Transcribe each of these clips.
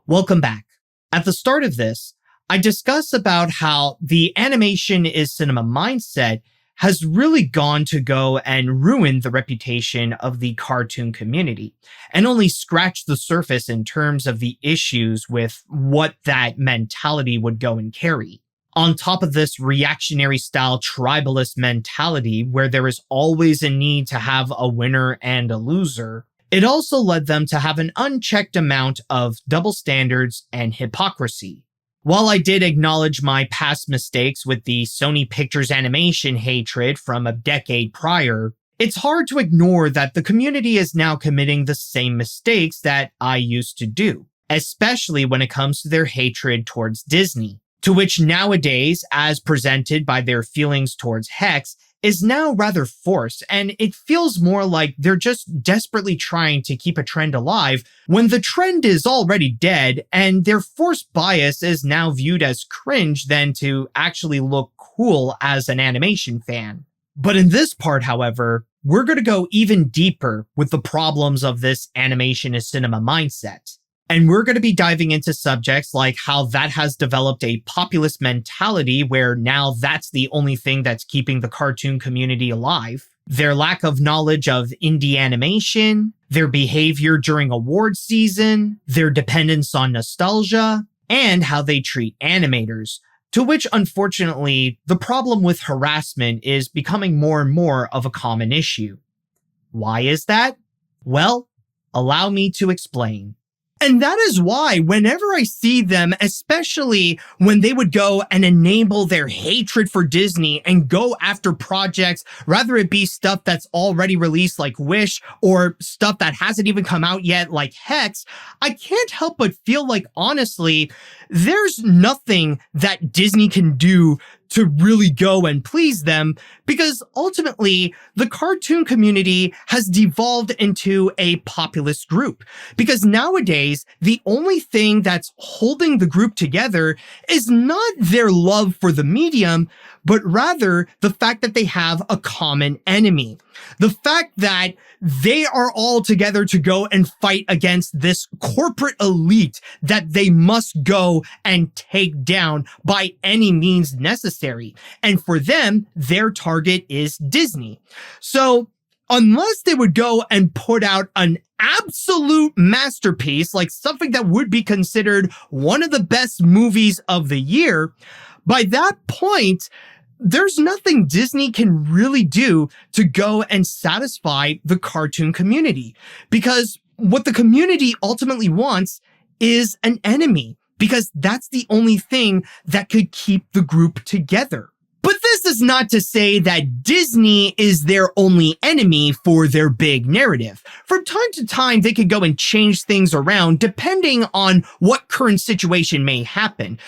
Welcome back. At the start of this, I discussed about how the animation is cinema mindset has really gone to go and ruin the reputation of the cartoon community and only scratched the surface in terms of the issues with what that mentality would go and carry. On top of this reactionary style tribalist mentality where there is always a need to have a winner and a loser, it also led them to have an unchecked amount of double standards and hypocrisy. While I did acknowledge my past mistakes with the Sony Pictures animation hatred from a decade prior, it's hard to ignore that the community is now committing the same mistakes that I used to do, especially when it comes to their hatred towards Disney, to which nowadays, as presented by their feelings towards Hex, is now rather forced, and it feels more like they're just desperately trying to keep a trend alive when the trend is already dead and their forced bias is now viewed as cringe than to actually look cool as an animation fan. But in this part, however, we're going to go even deeper with the problems of this animation is cinema mindset. And we're going to be diving into subjects like how that has developed a populist mentality where now that's the only thing that's keeping the cartoon community alive, their lack of knowledge of indie animation, their behavior during award season, their dependence on nostalgia, and how they treat animators, to which unfortunately the problem with harassment is becoming more and more of a common issue. Why is that? Well, allow me to explain. And that is why whenever I see them, especially when they would go and enable their hatred for Disney and go after projects, rather it be stuff that's already released like Wish or stuff that hasn't even come out yet like Hex, I can't help but feel like, honestly, there's nothing that Disney can do to really go and please them, because ultimately the cartoon community has devolved into a populist group. Because nowadays, the only thing that's holding the group together is not their love for the medium, but rather the fact that they have a common enemy. The fact that they are all together to go and fight against this corporate elite that they must go and take down by any means necessary. And for them, their target is Disney. So unless they would go and put out an absolute masterpiece, like something that would be considered one of the best movies of the year, by that point, there's nothing Disney can really do to go and satisfy the cartoon community, because what the community ultimately wants is an enemy, because that's the only thing that could keep the group together. But this is not to say that Disney is their only enemy for their big narrative. From time to time, they could go and change things around depending on what current situation may happen.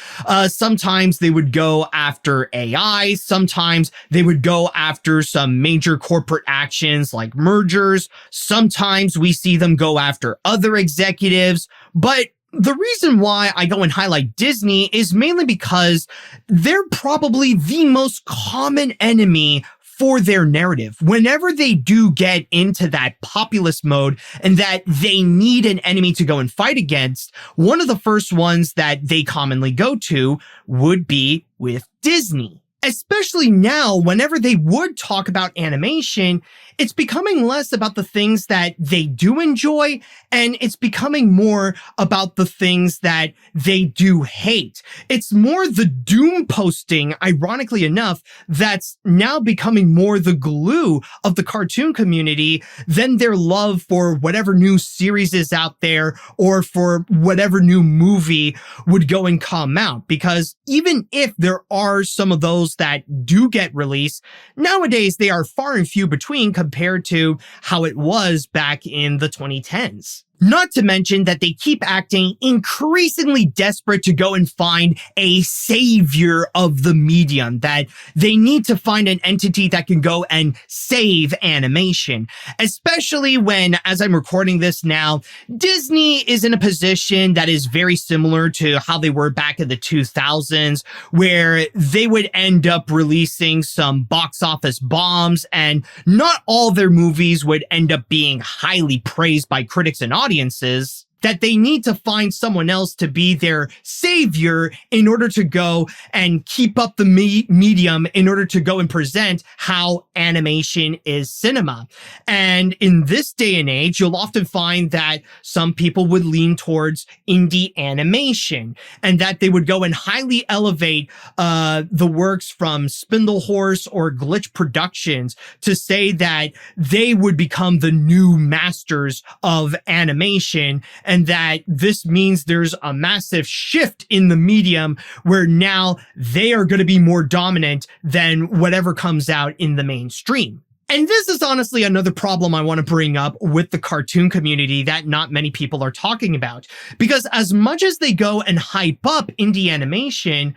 Sometimes they would go after AI. Sometimes they would go after some major corporate actions like mergers. Sometimes we see them go after other executives. But the reason why I go and highlight Disney is mainly because they're probably the most common enemy for their narrative. Whenever they do get into that populist mode and that they need an enemy to go and fight against, one of the first ones that they commonly go to would be with Disney. Especially now, whenever they would talk about animation, it's becoming less about the things that they do enjoy, and it's becoming more about the things that they do hate. It's more the doom posting, ironically enough, that's now becoming more the glue of the cartoon community than their love for whatever new series is out there or for whatever new movie would go and come out. Because even if there are some of those that do get released, nowadays they are far and few between compared to how it was back in the 2010s. Not to mention that they keep acting increasingly desperate to go and find a savior of the medium, that they need to find an entity that can go and save animation. Especially when, as I'm recording this now, Disney is in a position that is very similar to how they were back in the 2000s, where they would end up releasing some box office bombs, and not all their movies would end up being highly praised by critics and audiences. that they need to find someone else to be their savior in order to go and keep up the medium, in order to go and present how animation is cinema. And in this day and age, you'll often find that some people would lean towards indie animation, and that they would go and highly elevate the works from Spindlehorse or Glitch Productions to say that they would become the new masters of animation, and that this means there's a massive shift in the medium where now they are going to be more dominant than whatever comes out in the mainstream. And this is honestly another problem I want to bring up with the cartoon community that not many people are talking about. Because as much as they go and hype up indie animation,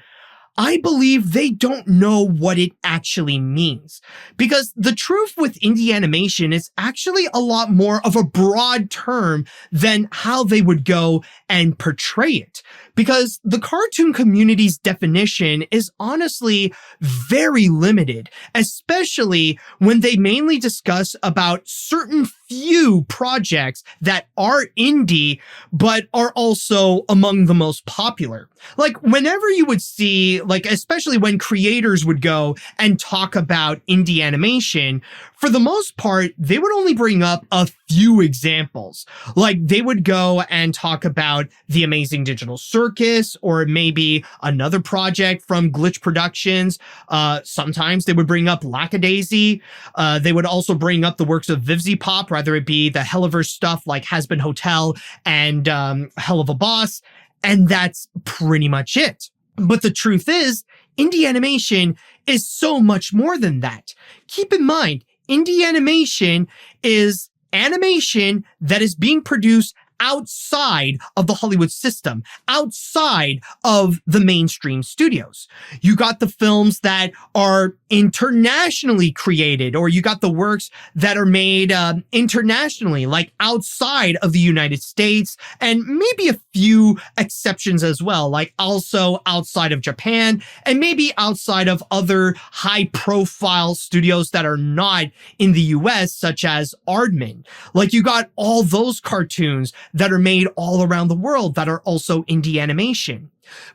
I believe they don't know what it actually means. Because the truth with indie animation is actually a lot more of a broad term than how they would go and portray it. Because the cartoon community's definition is honestly very limited, especially when they mainly discuss about certain few projects that are indie, but are also among the most popular. Like whenever you would see, like especially when creators would go and talk about indie animation, for the most part, they would only bring up a few examples. Like they would go and talk about The Amazing Digital Circus, or maybe another project from Glitch Productions. Sometimes they would bring up Lackadaisy. They would also bring up the works of VivziePop, whether it be the Helliverse stuff like Has Been Hotel and Hell of a Boss. And that's pretty much it. But the truth is, indie animation is so much more than that. Keep in mind, indie animation is animation that is being produced outside of the Hollywood system, outside of the mainstream studios. You got the films that are internationally created, or you got the works that are made internationally, like outside of the United States, and maybe a few exceptions as well, like also outside of Japan, and maybe outside of other high-profile studios that are not in the US, such as Aardman. Like you got all those cartoons that are made all around the world that are also indie animation.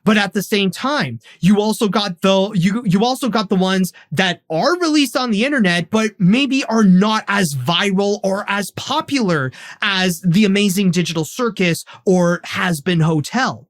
But at the same time, you also got the ones that are released on the internet, but maybe are not as viral or as popular as The Amazing Digital Circus or Has Been Hotel.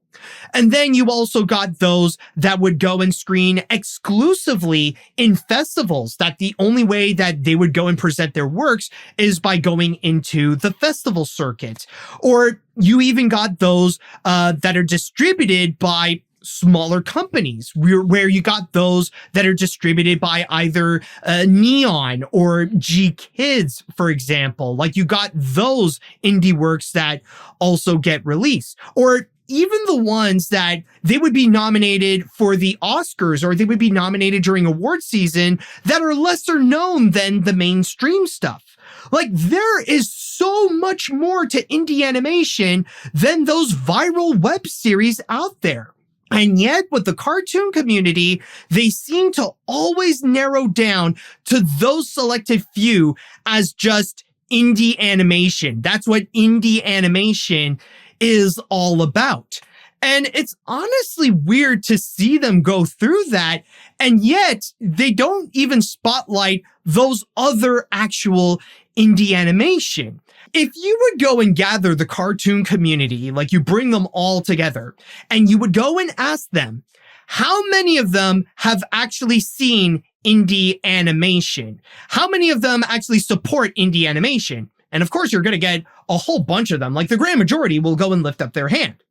And then you also got those that would go and screen exclusively in festivals, that the only way that they would go and present their works is by going into the festival circuit. Or you even got those that are distributed by smaller companies, where you got those that are distributed by either Neon or G Kids, for example. Like you got those indie works that also get released. Or even the ones that they would be nominated for the Oscars, or they would be nominated during award season, that are lesser known than the mainstream stuff. Like there is so much more to indie animation than those viral web series out there. And yet, with the cartoon community, they seem to always narrow down to those selected few as just indie animation. That's what indie animation is all about. And it's honestly weird to see them go through that, and yet they don't even spotlight those other actual indie animation. If you would go and gather the cartoon community, like you bring them all together, and you would go and ask them, how many of them have actually seen indie animation? How many of them actually support indie animation? And of course, you're going to get a whole bunch of them. Like the grand majority will go and lift up their hand.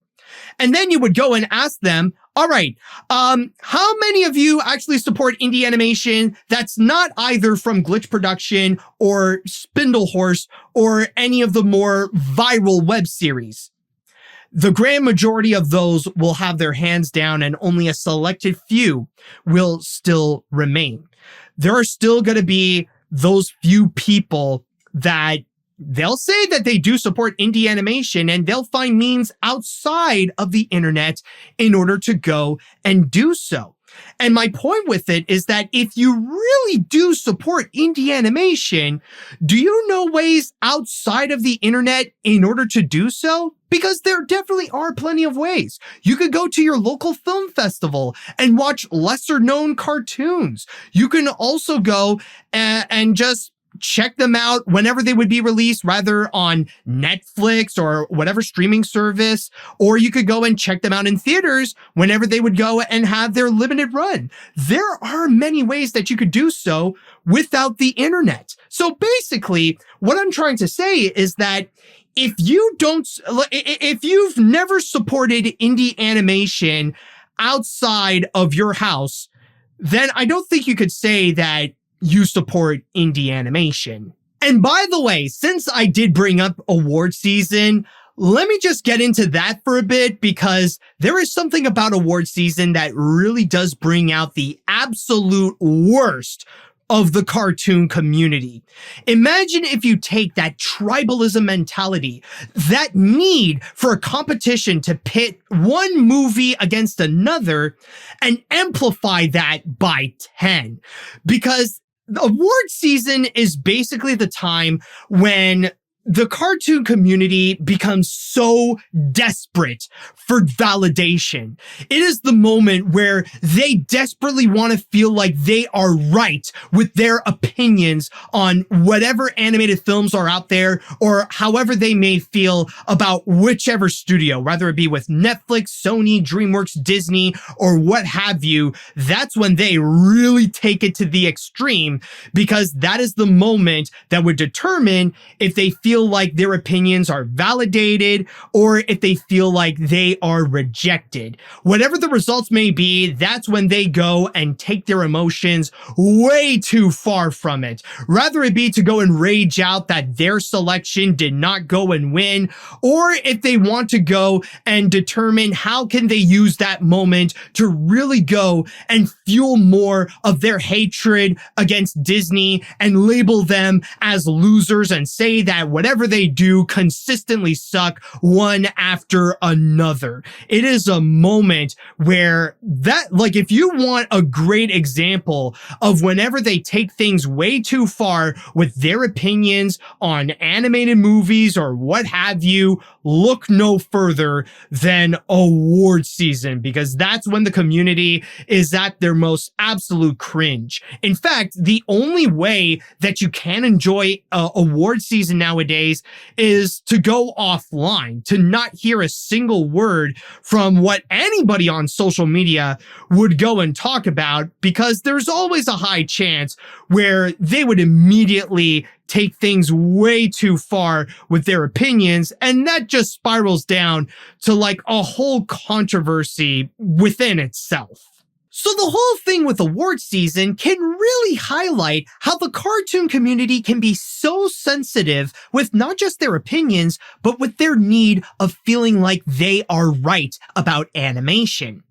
And then you would go and ask them, all right, how many of you actually support indie animation that's not either from Glitch Production or Spindlehorse or any of the more viral web series? The grand majority of those will have their hands down, and only a selected few will still remain. There are still going to be those few people that they'll say that they do support indie animation, and they'll find means outside of the internet in order to go and do so. And my point with it is that if you really do support indie animation, do you know ways outside of the internet in order to do so? Because there definitely are plenty of ways. You could go to your local film festival and watch lesser known cartoons. You can also go and just check them out whenever they would be released, rather on Netflix or whatever streaming service, or you could go and check them out in theaters whenever they would go and have their limited run. There are many ways that you could do so without the internet. So basically, what I'm trying to say is that if you've never supported indie animation outside of your house, then I don't think you could say that you support indie animation. And by the way, since I did bring up award season, let me just get into that for a bit, because there is something about award season that really does bring out the absolute worst of the cartoon community. Imagine if you take that tribalism mentality, that need for a competition to pit one movie against another, and amplify that by 10. Because award season is basically the time when the cartoon community becomes so desperate for validation. It is the moment where they desperately want to feel like they are right with their opinions on whatever animated films are out there, or however they may feel about whichever studio, whether it be with Netflix, Sony, DreamWorks, Disney, or what have you. That's when they really take it to the extreme, because that is the moment that would determine if they feel like their opinions are validated or if they feel like they are rejected. Whatever the results may be, that's when they go and take their emotions way too far from it. Rather it be to go and rage out that their selection did not go and win, or if they want to go and determine how can they use that moment to really go and fuel more of their hatred against Disney and label them as losers and say that whatever they do consistently suck one after another. It is a moment where that, like, if you want a great example of whenever they take things way too far with their opinions on animated movies or what have you, look no further than award season, because that's when the community is at their most absolute cringe. In fact, the only way that you can enjoy award season nowadays is to go offline, to not hear a single word from what anybody on social media would go and talk about, because there's always a high chance where they would immediately take things way too far with their opinions, and that just spirals down to like a whole controversy within itself. So the whole thing with award season can really highlight how the cartoon community can be so sensitive with not just their opinions, but with their need of feeling like they are right about animation.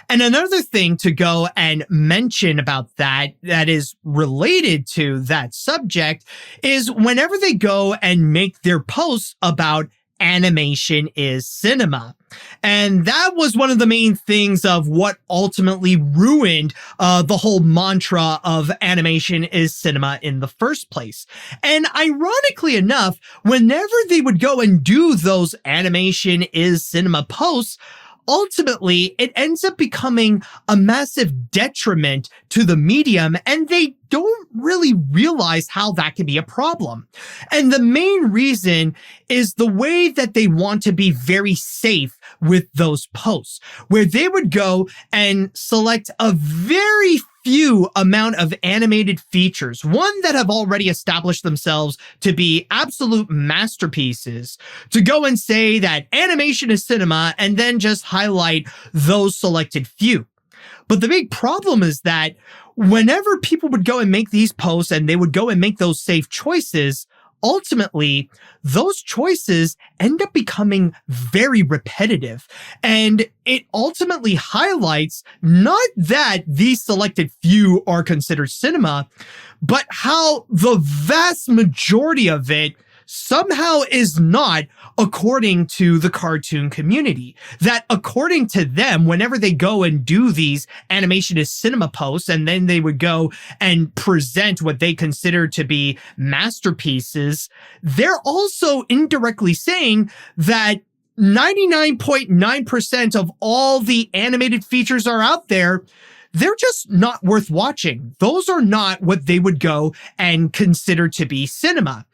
And another thing to go and mention about that is related to that subject is whenever they go and make their posts about animation is cinema. And that was one of the main things of what ultimately ruined the whole mantra of animation is cinema in the first place. And ironically enough, whenever they would go and do those animation is cinema posts, ultimately, it ends up becoming a massive detriment to the medium, and they don't really realize how that can be a problem. And the main reason is the way that they want to be very safe with those posts, where they would go and select a very few amount of animated features, one that have already established themselves to be absolute masterpieces, to go and say that animation is cinema and then just highlight those selected few. But the big problem is that whenever people would go and make these posts and they would go and make those safe choices, ultimately, those choices end up becoming very repetitive. And it ultimately highlights not that these selected few are considered cinema, but how the vast majority of it somehow is not according to the cartoon community. That according to them, whenever they go and do these animation is cinema posts, and then they would go and present what they consider to be masterpieces, they're also indirectly saying that 99.9% of all the animated features are out there, they're just not worth watching. Those are not what they would go and consider to be cinema.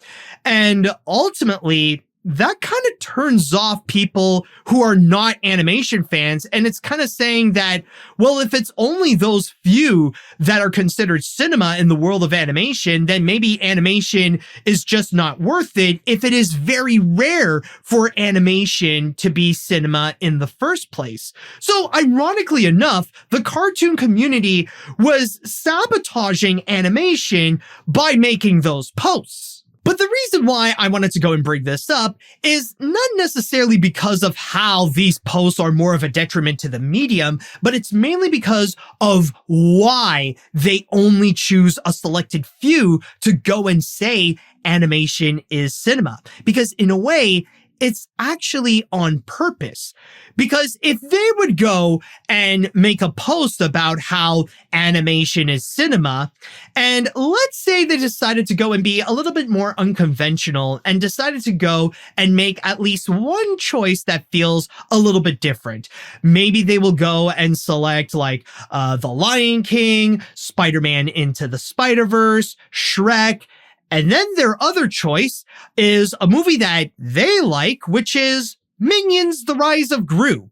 And ultimately, that kind of turns off people who are not animation fans. And it's kind of saying that, well, if it's only those few that are considered cinema in the world of animation, then maybe animation is just not worth it if it is very rare for animation to be cinema in the first place. So ironically enough, the cartoon community was sabotaging animation by making those posts. But the reason why I wanted to go and bring this up is not necessarily because of how these posts are more of a detriment to the medium, but it's mainly because of why they only choose a selected few to go and say animation is cinema. Because in a way, it's actually on purpose. Because if they would go and make a post about how animation is cinema, and let's say they decided to go and be a little bit more unconventional and decided to go and make at least one choice that feels a little bit different. Maybe they will go and select like The Lion King, Spider-Man Into the Spider-Verse, Shrek, and then their other choice is a movie that they like, which is Minions: The Rise of Gru.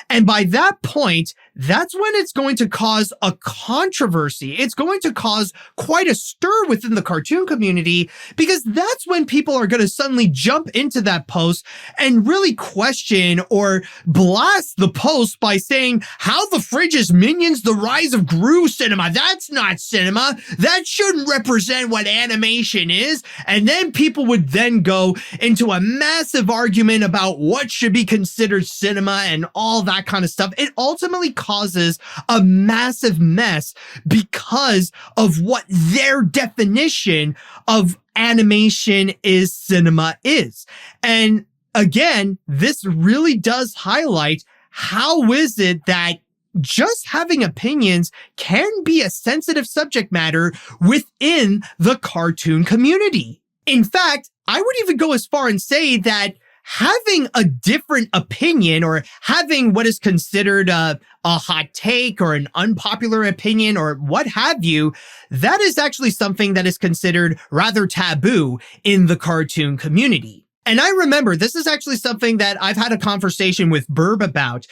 And by that point, that's when it's going to cause a controversy. It's going to cause quite a stir within the cartoon community, because that's when people are going to suddenly jump into that post and really question or blast the post by saying, how the fridge is Minions: The Rise of Gru cinema? That's not cinema. That shouldn't represent what animation is. And then people would then go into a massive argument about what should be considered cinema and all that kind of stuff. It ultimately causes a massive mess because of what their definition of animation is cinema is. And again, this really does highlight how is it that just having opinions can be a sensitive subject matter within the cartoon community. In fact, I would even go as far and say that having a different opinion or having what is considered a hot take or an unpopular opinion or what have you, that is actually something that is considered rather taboo in the cartoon community. And I remember this is actually something that I've had a conversation with Burb about,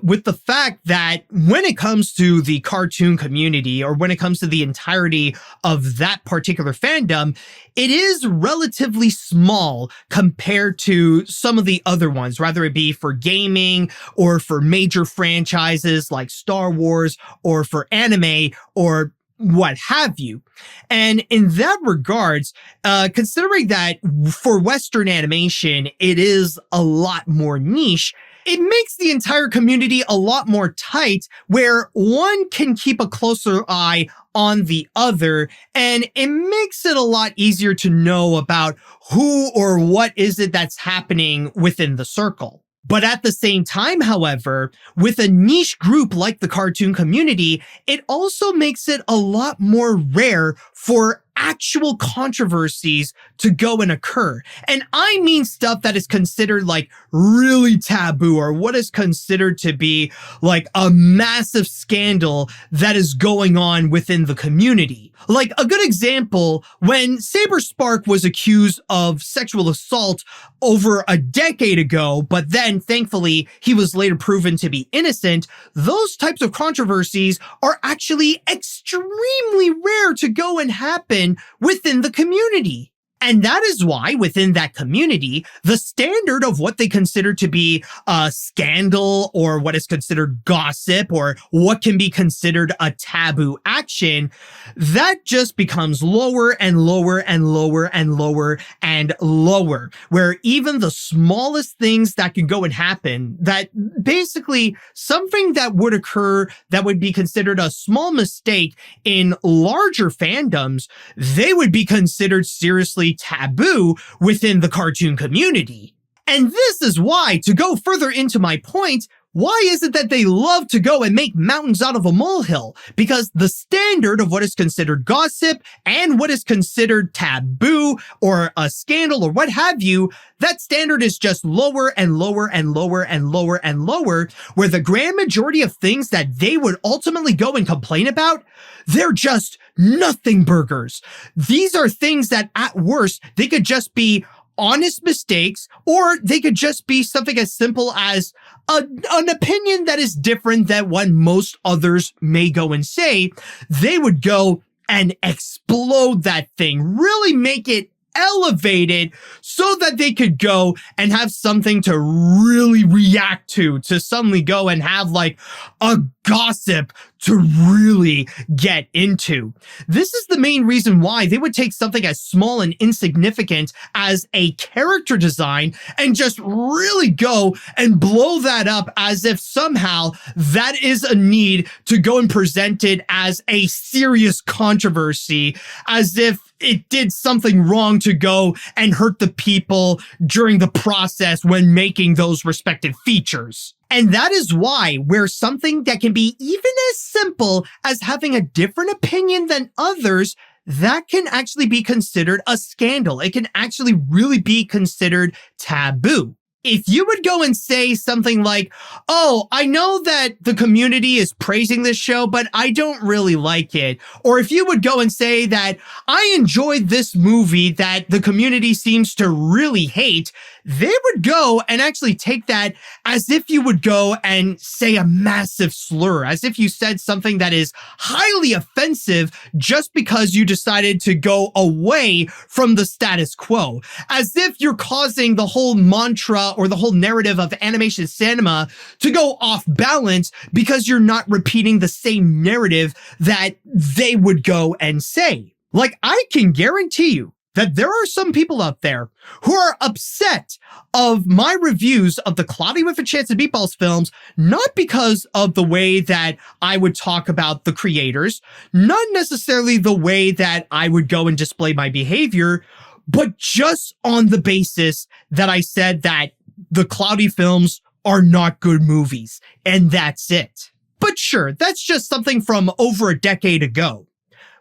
with the fact that when it comes to the cartoon community or when it comes to the entirety of that particular fandom, it is relatively small compared to some of the other ones, whether it be for gaming or for major franchises like Star Wars or for anime or what have you. And in that regards, considering that for Western animation, it is a lot more niche, it makes the entire community a lot more tight where one can keep a closer eye on the other, and it makes it a lot easier to know about who or what is it that's happening within the circle. But at the same time, however, with a niche group like the cartoon community, it also makes it a lot more rare for actual controversies to go and occur. And I mean stuff that is considered like really taboo or what is considered to be like a massive scandal that is going on within the community. Like a good example, when Saber Spark was accused of sexual assault over a decade ago, but then thankfully he was later proven to be innocent, those types of controversies are actually extremely rare to go and happen within the community. And that is why within that community, the standard of what they consider to be a scandal or what is considered gossip or what can be considered a taboo action, that just becomes lower and lower and lower and lower and lower, where even the smallest things that can go and happen, that basically something that would occur that would be considered a small mistake in larger fandoms, they would be considered seriously very taboo within the cartoon community. And this is why, to go further into my point, why is it that they love to go and make mountains out of a molehill? Because the standard of what is considered gossip and what is considered taboo or a scandal or what have you, that standard is just lower and lower and lower and lower and lower, where the grand majority of things that they would ultimately go and complain about, they're just nothing burgers. These are things that at worst, they could just be honest mistakes, or they could just be something as simple as an opinion that is different than what most others may go and say. They would go and explode that thing, really make it elevated so that they could go and have something to really react to suddenly go and have like a gossip to really get into. This is the main reason why they would take something as small and insignificant as a character design and just really go and blow that up as if somehow that is a need to go and present it as a serious controversy, as if it did something wrong to go and hurt the people during the process when making those respective features. And that is why where something that can be even as simple as having a different opinion than others, that can actually be considered a scandal. It can actually really be considered taboo. If you would go and say something like, oh, I know that the community is praising this show, but I don't really like it. Or if you would go and say that I enjoyed this movie that the community seems to really hate, they would go and actually take that as if you would go and say a massive slur, as if you said something that is highly offensive just because you decided to go away from the status quo, as if you're causing the whole mantra or the whole narrative of animation cinema to go off balance because you're not repeating the same narrative that they would go and say. Like, I can guarantee you that there are some people out there who are upset of my reviews of the Cloudy with a Chance of Meatballs films, not because of the way that I would talk about the creators, not necessarily the way that I would go and display my behavior, but just on the basis that I said that the Cloudy films are not good movies, and that's it. But sure, that's just something from over a decade ago.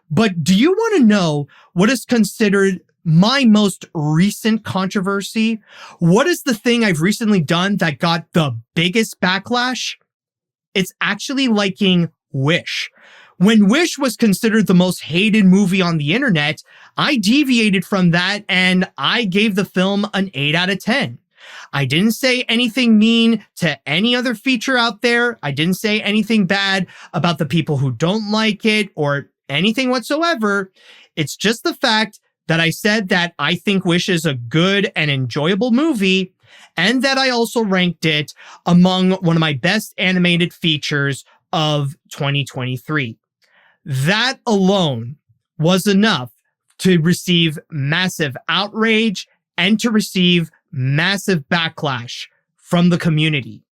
But do you want to know what is considered my most recent controversy? What is the thing I've recently done that got the biggest backlash? It's actually liking Wish. When Wish was considered the most hated movie on the internet, I deviated from that and I gave the film an 8 out of 10. I didn't say anything mean to any other feature out there. I didn't say anything bad about the people who don't like it or anything whatsoever. It's just the fact that I said that I think Wish is a good and enjoyable movie, and that I also ranked it among one of my best animated features of 2023. That alone was enough to receive massive outrage and to receive massive backlash from the community,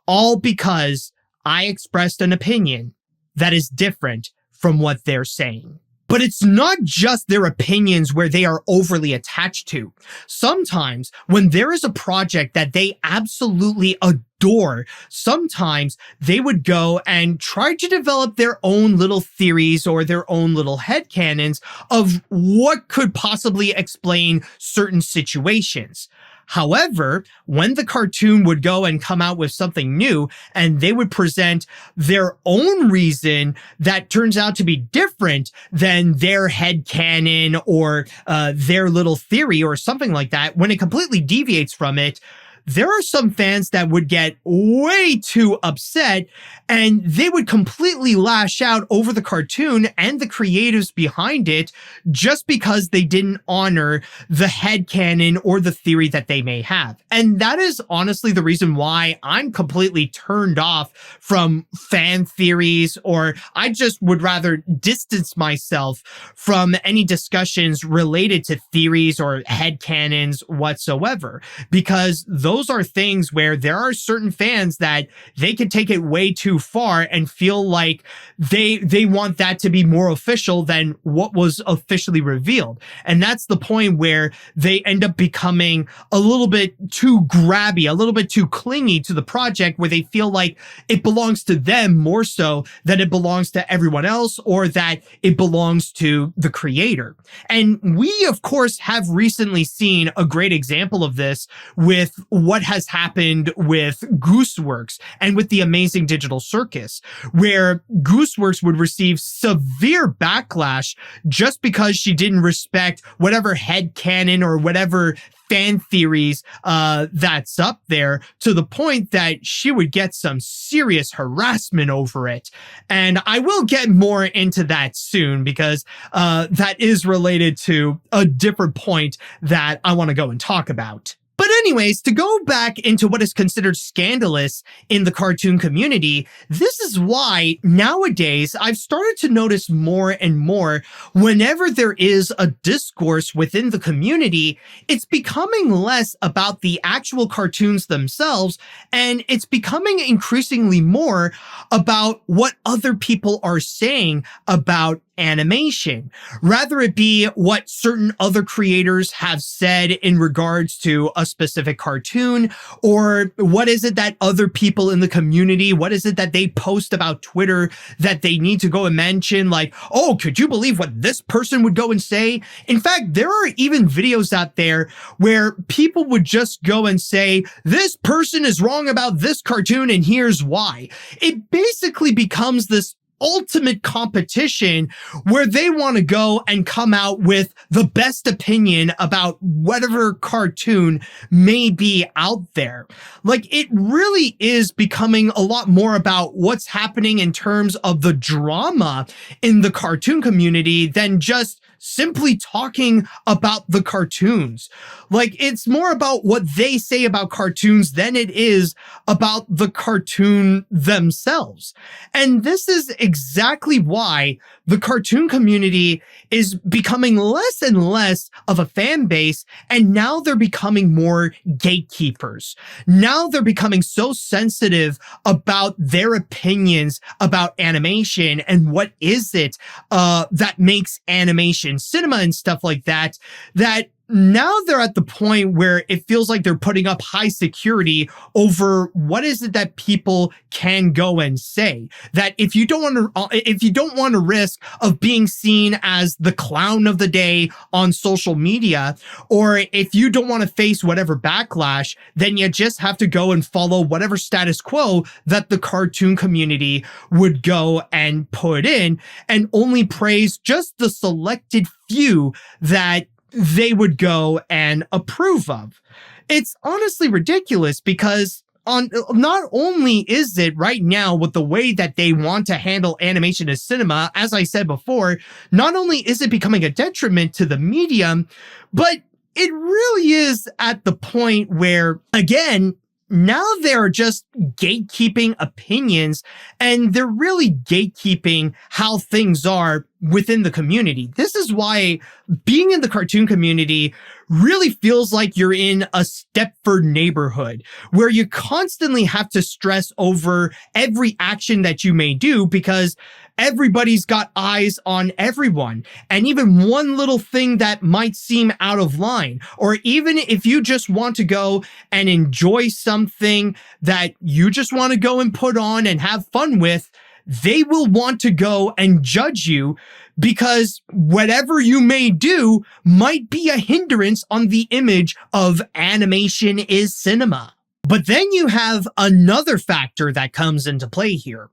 all because I expressed an opinion that is different from what they're saying. But it's not just their opinions where they are overly attached to. Sometimes when there is a project that they absolutely adore, sometimes they would go and try to develop their own little theories or their own little headcanons of what could possibly explain certain situations. However, when the cartoon would go and come out with something new and they would present their own reason that turns out to be different than their headcanon or their little theory or something like that, when it completely deviates from it, there are some fans that would get way too upset and they would completely lash out over the cartoon and the creatives behind it just because they didn't honor the headcanon or the theory that they may have. And that is honestly the reason why I'm completely turned off from fan theories, or I just would rather distance myself from any discussions related to theories or headcanons whatsoever, because those those are things where there are certain fans that they can take it way too far and feel like they want that to be more official than what was officially revealed. And that's the point where they end up becoming a little bit too grabby, a little bit too clingy to the project, where they feel like it belongs to them more so than it belongs to everyone else, or that it belongs to the creator. And we, of course, have recently seen a great example of this with what has happened with Gooseworx and with the Amazing Digital Circus, where Gooseworx would receive severe backlash just because she didn't respect whatever headcanon or whatever fan theories that's up there, to the point that she would get some serious harassment over it. And I will get more into that soon, because that is related to a different point that I want to go and talk about. But anyways, to go back into what is considered scandalous in the cartoon community, this is why nowadays I've started to notice more and more whenever there is a discourse within the community, it's becoming less about the actual cartoons themselves, and it's becoming increasingly more about what other people are saying about animation, rather it be what certain other creators have said in regards to a specific cartoon, or what is it that other people in the community, what is it that they post about Twitter that they need to go and mention, like, oh, could you believe what this person would go and say? In fact, there are even videos out there where people would just go and say, this person is wrong about this cartoon and here's why. It basically becomes this ultimate competition where they want to go and come out with the best opinion about whatever cartoon may be out there. Like, it really is becoming a lot more about what's happening in terms of the drama in the cartoon community than just simply talking about the cartoons. Like, it's more about what they say about cartoons than it is about the cartoon themselves. And this is exactly why the cartoon community is becoming less and less of a fan base, and now they're becoming more gatekeepers. Now they're becoming so sensitive about their opinions about animation and what is it that makes animation cinema and stuff like that, that now they're at the point where it feels like they're putting up high security over what is it that people can go and say. That if you don't want to risk of being seen as the clown of the day on social media, or if you don't want to face whatever backlash, then you just have to go and follow whatever status quo that the cartoon community would go and put in, and only praise just the selected few that they would go and approve of. It's honestly ridiculous, because not only is it right now with the way that they want to handle animation as cinema, as I said before, not only is it becoming a detriment to the medium, but it really is at the point where, again, now they're just gatekeeping opinions, and they're really gatekeeping how things are within the community. This is why being in the cartoon community really feels like you're in a Stepford neighborhood, where you constantly have to stress over every action that you may do, because everybody's got eyes on everyone. And even one little thing that might seem out of line, or even if you just want to go and enjoy something that you just want to go and put on and have fun with, they will want to go and judge you, because whatever you may do might be a hindrance on the image of animation is cinema. But then you have another factor that comes into play here.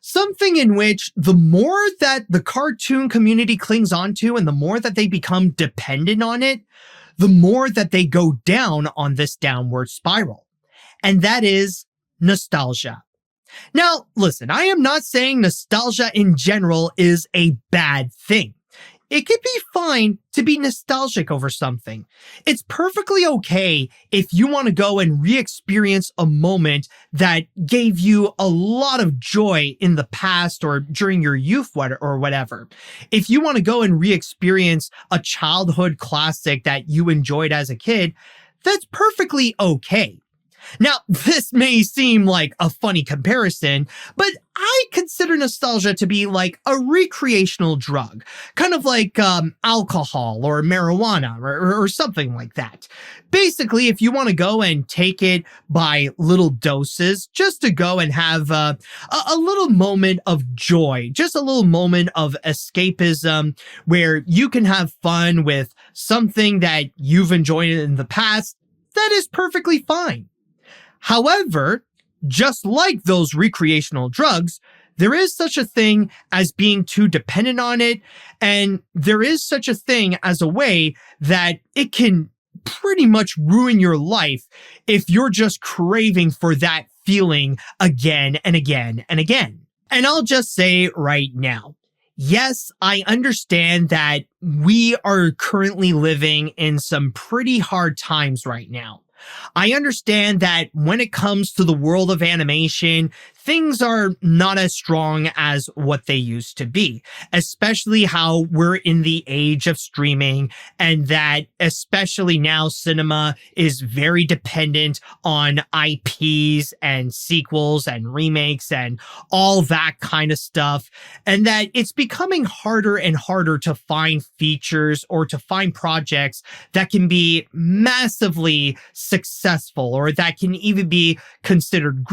Something in which the more that the cartoon community clings onto and the more that they become dependent on it, the more that they go down on this downward spiral. And that is nostalgia. Now, listen, I am not saying nostalgia in general is a bad thing. It could be fine to be nostalgic over something. It's perfectly okay if you want to go and re-experience a moment that gave you a lot of joy in the past or during your youth or whatever. If you want to go and re-experience a childhood classic that you enjoyed as a kid, that's perfectly okay. Now, this may seem like a funny comparison, but I consider nostalgia to be like a recreational drug, kind of like alcohol or marijuana or something like that. Basically, if you want to go and take it by little doses, just to go and have a little moment of joy, just a little moment of escapism where you can have fun with something that you've enjoyed in the past, that is perfectly fine. However, just like those recreational drugs, there is such a thing as being too dependent on it, and there is such a thing as a way that it can pretty much ruin your life if you're just craving for that feeling again and again and again. And I'll just say right now, yes, I understand that we are currently living in some pretty hard times right now. I understand that when it comes to the world of animation, things are not as strong as what they used to be, especially how we're in the age of streaming, and that especially now cinema is very dependent on IPs and sequels and remakes and all that kind of stuff, and that it's becoming harder and harder to find features or to find projects that can be massively successful or that can even be considered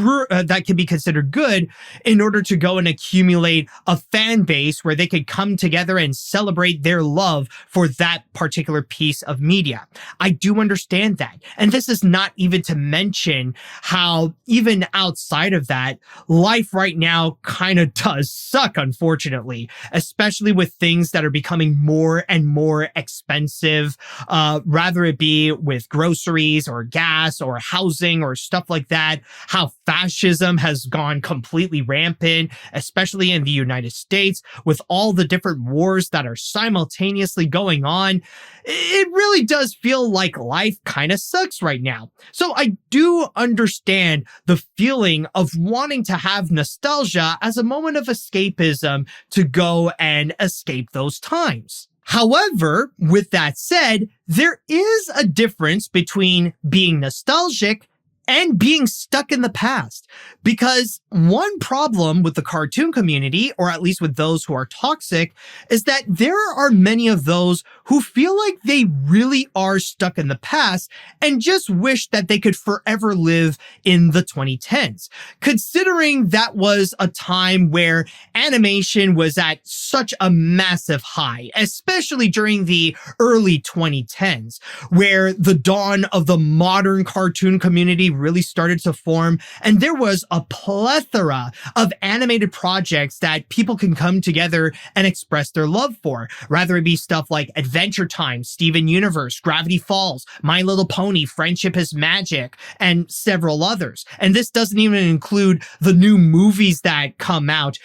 good in order to go and accumulate a fan base where they could come together and celebrate their love for that particular piece of media. I do understand that. And this is not even to mention how even outside of that, life right now kind of does suck, unfortunately, especially with things that are becoming more and more expensive, rather it be with groceries or gas or housing or stuff like that, how fascism has gone completely rampant, especially in the United States, with all the different wars that are simultaneously going on. It really does feel like life kind of sucks right now. So I do understand the feeling of wanting to have nostalgia as a moment of escapism to go and escape those times. However, with that said, there is a difference between being nostalgic and being stuck in the past. Because one problem with the cartoon community, or at least with those who are toxic, is that there are many of those who feel like they really are stuck in the past and just wish that they could forever live in the 2010s. Considering that was a time where animation was at such a massive high, especially during the early 2010s, where the dawn of the modern cartoon community really started to form, and there was a plethora of animated projects that people can come together and express their love for, rather it be stuff like Adventure Time, Steven Universe, Gravity Falls, My Little Pony, Friendship is Magic, and several others. And this doesn't even include the new movies that come out,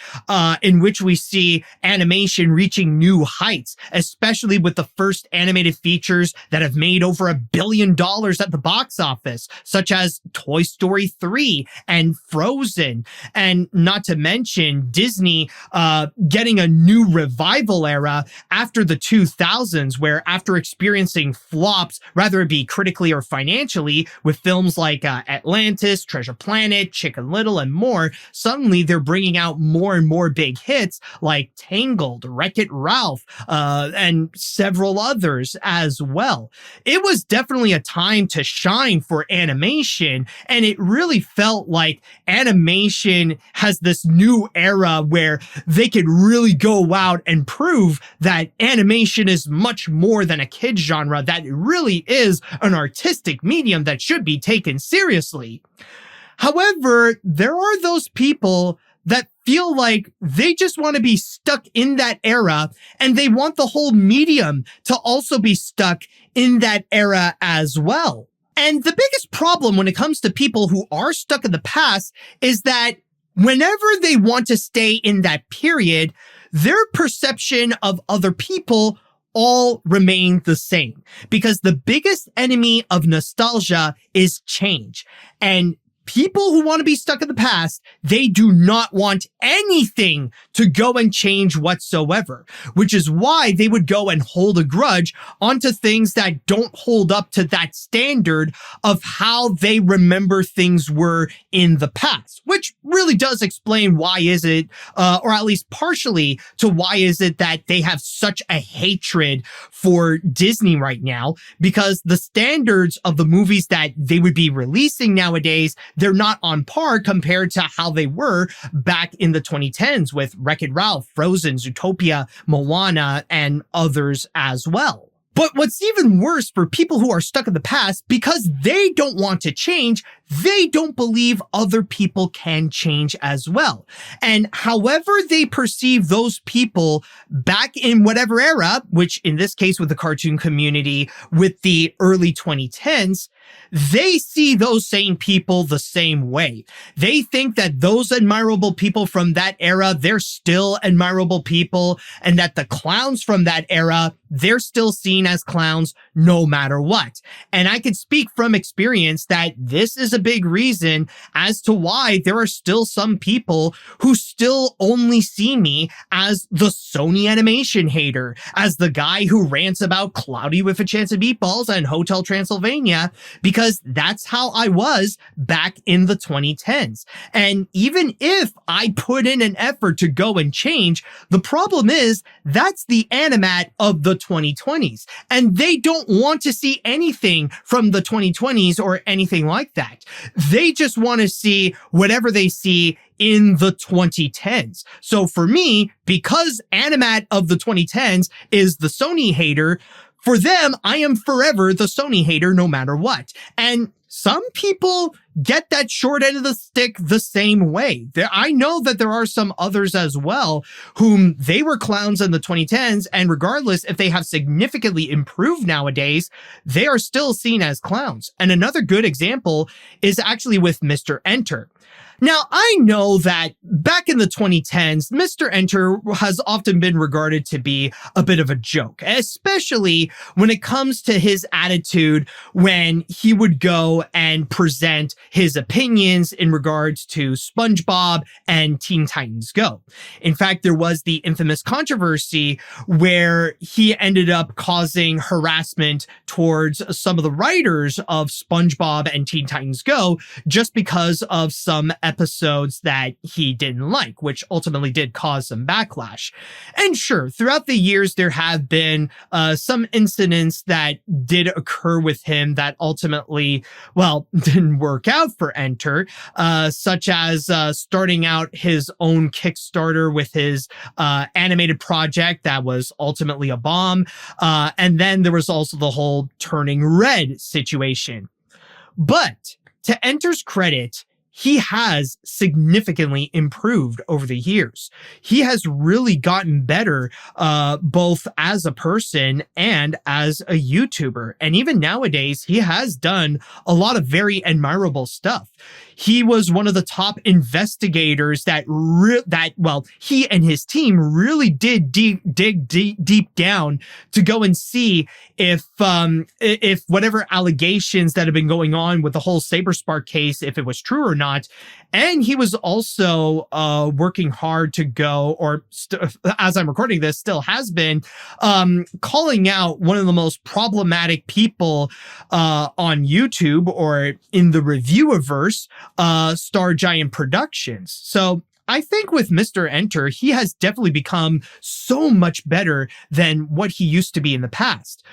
in which we see animation reaching new heights, especially with the first animated features that have made over $1 billion at the box office, such as Toy Story 3 and Frozen, and not to mention Disney getting a new revival era after the 2000s, where after experiencing flops, whether it be critically or financially, with films like Atlantis, Treasure Planet, Chicken Little, and more, suddenly they're bringing out more and more big hits like Tangled, Wreck-It Ralph, and several others as well. It was definitely a time to shine for animation, and it really felt like animation has this new era where they could really go out and prove that animation is much more than a kid genre, that it really is an artistic medium that should be taken seriously. However, there are those people that feel like they just want to be stuck in that era, and they want the whole medium to also be stuck in that era as well. And the biggest problem when it comes to people who are stuck in the past is that whenever they want to stay in that period, their perception of other people all remain the same. Because the biggest enemy of nostalgia is change. And People who want to be stuck in the past, they do not want anything to go and change whatsoever, which is why they would go and hold a grudge onto things that don't hold up to that standard of how they remember things were in the past, which really does explain why is it, or at least partially to why is it that they have such a hatred for Disney right now, because the standards of the movies that they would be releasing nowadays, they're not on par compared to how they were back in the 2010s with Wreck-It Ralph, Frozen, Zootopia, Moana, and others as well. But what's even worse for people who are stuck in the past, because they don't want to change, they don't believe other people can change as well. And however they perceive those people back in whatever era, which in this case with the cartoon community, with the early 2010s, they see those same people the same way. They think that those admirable people from that era, they're still admirable people, and that the clowns from that era, they're still seen as clowns no matter what. And I can speak from experience that this is a big reason as to why there are still some people who still only see me as the Sony animation hater, as the guy who rants about Cloudy with a Chance of Meatballs and Hotel Transylvania, because that's how I was back in the 2010s. And even if I put in an effort to go and change, the problem is that's the animat of the 2020s. And they don't want to see anything from the 2020s or anything like that. They just want to see whatever they see in the 2010s. So for me, because animat of the 2010s is the Sony hater, for them, I am forever the Sony hater no matter what. And some people get that short end of the stick the same way. I know that there are some others as well whom they were clowns in the 2010s, and regardless if they have significantly improved nowadays, they are still seen as clowns. And another good example is actually with Mr. Enter. Now, I know that back in the 2010s, Mr. Enter has often been regarded to be a bit of a joke, especially when it comes to his attitude when he would go and present his opinions in regards to SpongeBob and Teen Titans Go. In fact, there was the infamous controversy where he ended up causing harassment towards some of the writers of SpongeBob and Teen Titans Go just because of some episodes that he didn't like, which ultimately did cause some backlash. And sure, throughout the years, there have been some incidents that did occur with him that ultimately, well, didn't work out for Enter, such as starting out his own Kickstarter with his animated project that was ultimately a bomb. And then there was also the whole turning red situation. But to Enter's credit, he has significantly improved over the years. He has really gotten better, both as a person and as a YouTuber. And even nowadays, he has done a lot of very admirable stuff. He was one of the top investigators that he and his team really did dig deep down to go and see if whatever allegations that have been going on with the whole SaberSpark case, if it was true or not. And he was also working hard to go, or as I'm recording this, still has been calling out one of the most problematic people on YouTube or in the reviewerverse, Star Giant Productions. So I think with Mr. Enter, he has definitely become so much better than what he used to be in the past.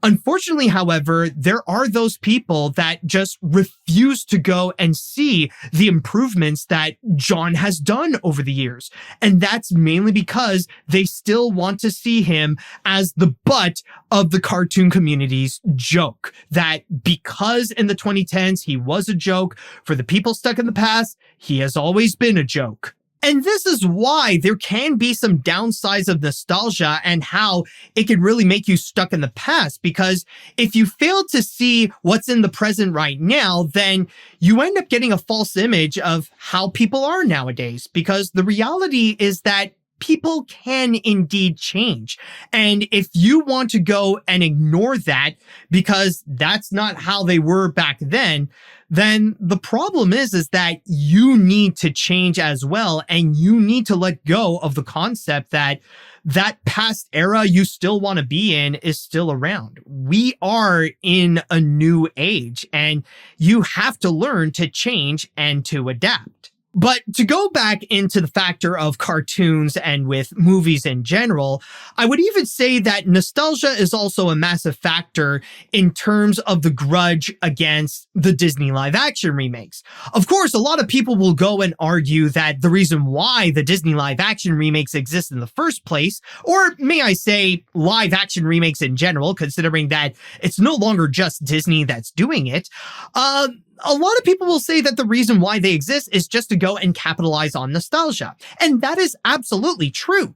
Unfortunately, however, there are those people that just refuse to go and see the improvements that John has done over the years. And that's mainly because they still want to see him as the butt of the cartoon community's joke. That because in the 2010s, he was a joke, for the people stuck in the past, he has always been a joke. And this is why there can be some downsides of nostalgia and how it can really make you stuck in the past. Because if you fail to see what's in the present right now, then you end up getting a false image of how people are nowadays. Because the reality is that people can indeed change. And if you want to go and ignore that because that's not how they were back then the problem is that you need to change as well. And you need to let go of the concept that past era you still want to be in is still around. We are in a new age and you have to learn to change and to adapt. But to go back into the factor of cartoons and with movies in general, I would even say that nostalgia is also a massive factor in terms of the grudge against the Disney live action remakes. Of course, a lot of people will go and argue that the reason why the Disney live action remakes exist in the first place, or may I say live action remakes in general, considering that it's no longer just Disney that's doing it, a lot of people will say that the reason why they exist is just to go and capitalize on nostalgia. And that is absolutely true.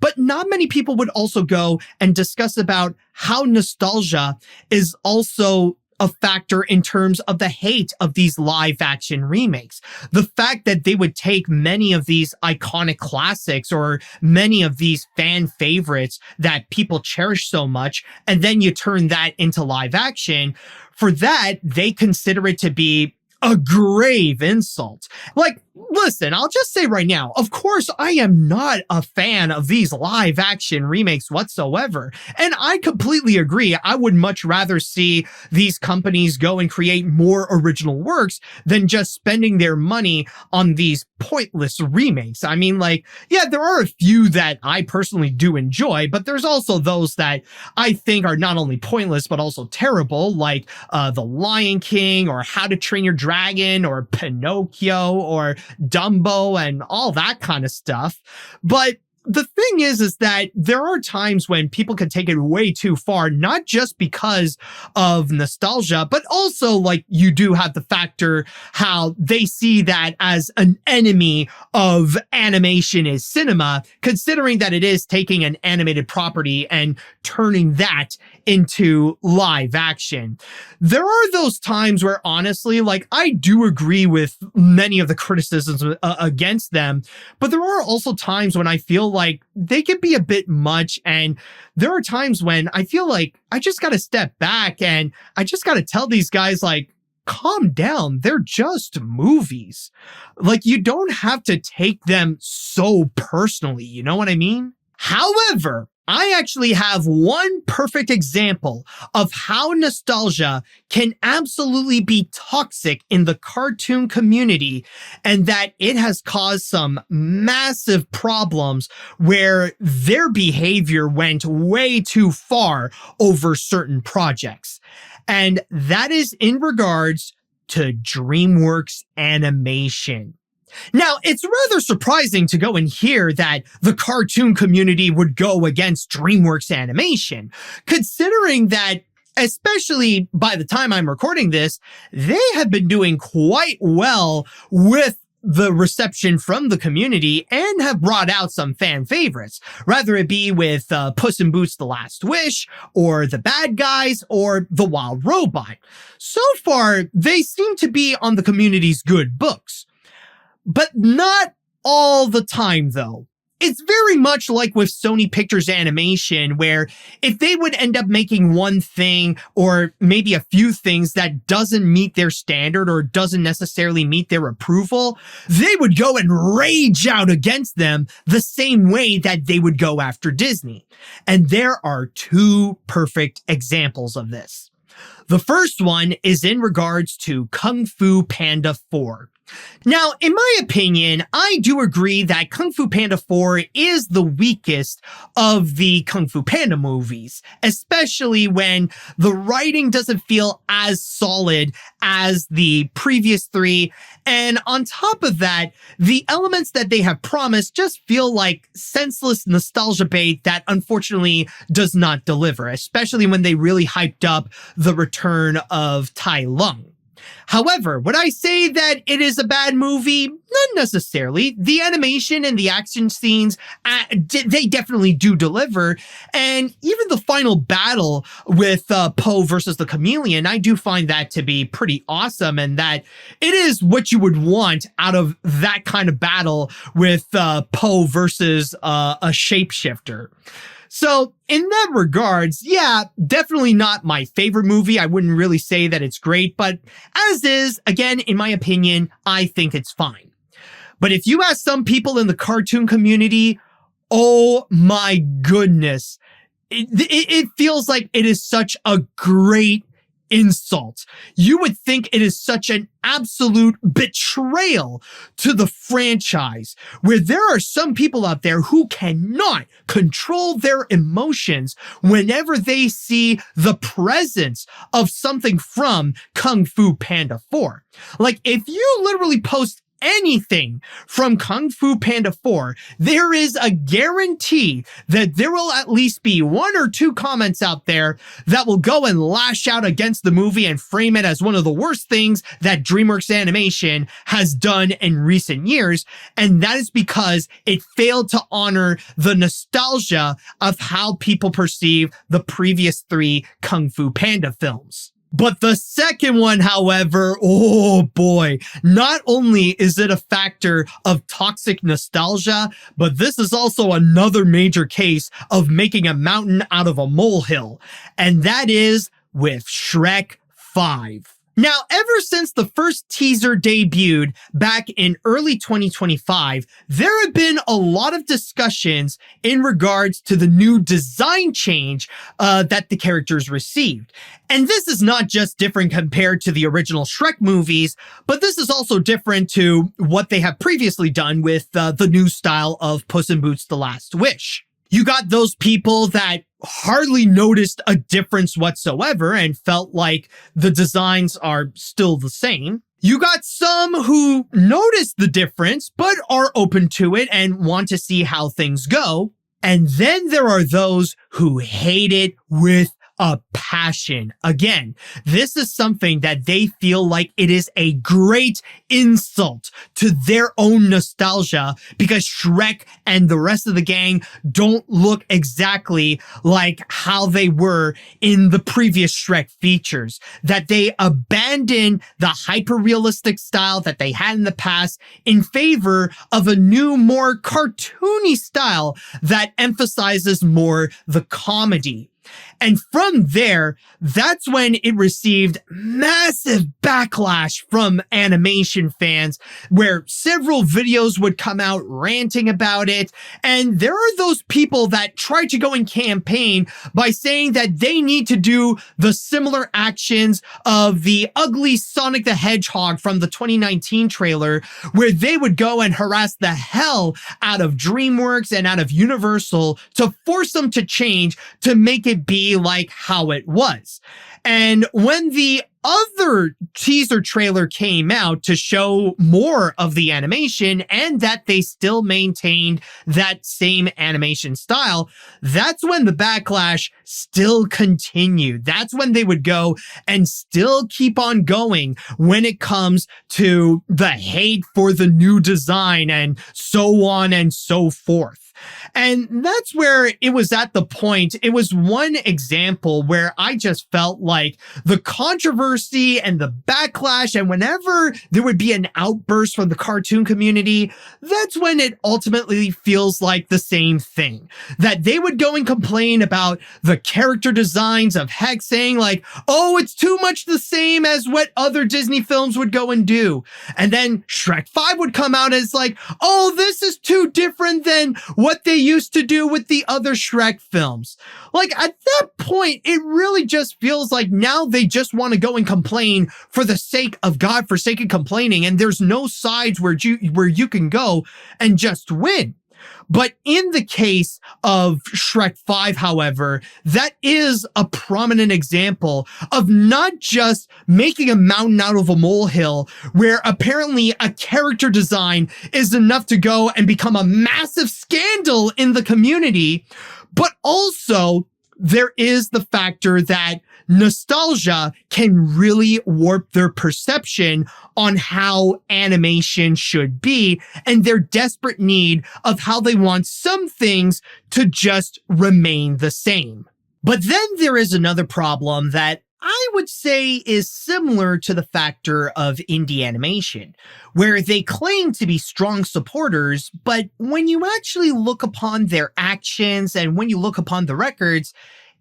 But not many people would also go and discuss about how nostalgia is also a factor in terms of the hate of these live action remakes. The fact that they would take many of these iconic classics or many of these fan favorites that people cherish so much, and then you turn that into live action. For that, they consider it to be a grave insult. Like, listen, I'll just say right now, of course, I am not a fan of these live action remakes whatsoever. And I completely agree. I would much rather see these companies go and create more original works than just spending their money on these pointless remakes. I mean, like, yeah, there are a few that I personally do enjoy, but there's also those that I think are not only pointless, but also terrible, like The Lion King or How to Train Your Dragon or Pinocchio or Dumbo and all that kind of stuff. But the thing is that there are times when people can take it way too far, not just because of nostalgia, but also like you do have the factor how they see that as an enemy of animation is cinema, considering that it is taking an animated property and turning that into live action. There are those times where honestly, like I do agree with many of the criticisms against them, but there are also times when I feel like they can be a bit much. And there are times when I feel like I just got to step back and I just got to tell these guys like, calm down. They're just movies. Like you don't have to take them so personally. You know what I mean? However, I actually have one perfect example of how nostalgia can absolutely be toxic in the cartoon community and that it has caused some massive problems where their behavior went way too far over certain projects. And that is in regards to DreamWorks animation. Now, it's rather surprising to go and hear that the cartoon community would go against DreamWorks animation, considering that, especially by the time I'm recording this, they have been doing quite well with the reception from the community and have brought out some fan favorites, whether it be with Puss in Boots: The Last Wish or The Bad Guys or The Wild Robot. So far, they seem to be on the community's good books. But not all the time, though. It's very much like with Sony Pictures Animation, where if they would end up making one thing or maybe a few things that doesn't meet their standard or doesn't necessarily meet their approval, they would go and rage out against them the same way that they would go after Disney. And there are two perfect examples of this. The first one is in regards to Kung Fu Panda 4. Now, in my opinion, I do agree that Kung Fu Panda 4 is the weakest of the Kung Fu Panda movies, especially when the writing doesn't feel as solid as the previous three. And on top of that, the elements that they have promised just feel like senseless nostalgia bait that unfortunately does not deliver, especially when they really hyped up the return of Tai Lung. However, would I say that it is a bad movie? Not necessarily. The animation and the action scenes, they definitely do deliver. And even the final battle with Poe versus the chameleon, I do find that to be pretty awesome, and that it is what you would want out of that kind of battle with Poe versus a shapeshifter. So in that regards, yeah, definitely not my favorite movie. I wouldn't really say that it's great, but as is, again, in my opinion, I think it's fine. But if you ask some people in the cartoon community, oh my goodness, it feels like it is such a great insult. You would think it is such an absolute betrayal to the franchise, where there are some people out there who cannot control their emotions whenever they see the presence of something from Kung Fu Panda 4. Like, if you literally post anything from Kung Fu Panda 4, there is a guarantee that there will at least be 1 or 2 comments out there that will go and lash out against the movie and frame it as one of the worst things that DreamWorks Animation has done in recent years. And that is because it failed to honor the nostalgia of how people perceive the previous 3 Kung Fu Panda films. But the second one, however, oh boy, not only is it a factor of toxic nostalgia, but this is also another major case of making a mountain out of a molehill. And that is with Shrek 5. Now, ever since the first teaser debuted back in early 2025, there have been a lot of discussions in regards to the new design change that the characters received. And this is not just different compared to the original Shrek movies, but this is also different to what they have previously done with the new style of Puss in Boots: The Last Wish. You got those people that hardly noticed a difference whatsoever and felt like the designs are still the same. You got some who noticed the difference, but are open to it and want to see how things go. And then there are those who hate it with a passion. Again, this is something that they feel like it is a great insult to their own nostalgia because Shrek and the rest of the gang don't look exactly like how they were in the previous Shrek features. That they abandon the hyper-realistic style that they had in the past in favor of a new, more cartoony style that emphasizes more the comedy. And from there, that's when it received massive backlash from animation fans, where several videos would come out ranting about it. And there are those people that try to go and campaign by saying that they need to do the similar actions of the ugly Sonic the Hedgehog from the 2019 trailer, where they would go and harass the hell out of DreamWorks and out of Universal to force them to change to make it be like how it was. And when the other teaser trailer came out to show more of the animation and that they still maintained that same animation style, that's when the backlash still continued. That's when they would go and still keep on going when it comes to the hate for the new design and so on and so forth. And that's where it was at the point. It was one example where I just felt like the controversy and the backlash, and whenever there would be an outburst from the cartoon community, that's when it ultimately feels like the same thing. That they would go and complain about the character designs of Heck, saying like, oh, it's too much the same as what other Disney films would go and do. And then Shrek 5 would come out as like, oh, this is too different than what they used to do with the other Shrek films. Like, at that point, it really just feels like now they just want to go and complain for the sake of godforsaken complaining, and there's no sides where you can go and just win. But in the case of Shrek 5, however, that is a prominent example of not just making a mountain out of a molehill, where apparently a character design is enough to go and become a massive scandal in the community, but also there is the factor that nostalgia can really warp their perception on how animation should be and their desperate need of how they want some things to just remain the same. But then there is another problem that I would say is similar to the factor of indie animation, where they claim to be strong supporters, but when you actually look upon their actions and when you look upon the records,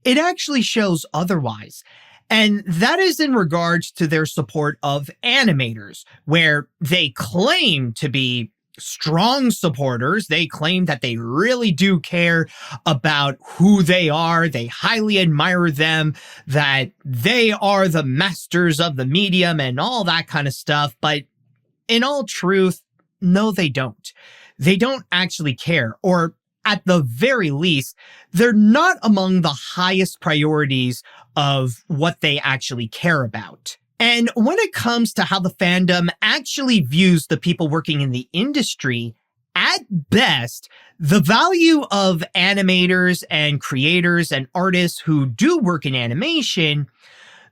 it actually shows otherwise. And that is in regards to their support of animators, where they claim to be strong supporters. They claim that they really do care about who they are. They highly admire them, that they are the masters of the medium and all that kind of stuff. But in all truth, no, they don't. They don't actually care, or at the very least, they're not among the highest priorities of what they actually care about. And when it comes to how the fandom actually views the people working in the industry, at best, the value of animators and creators and artists who do work in animation,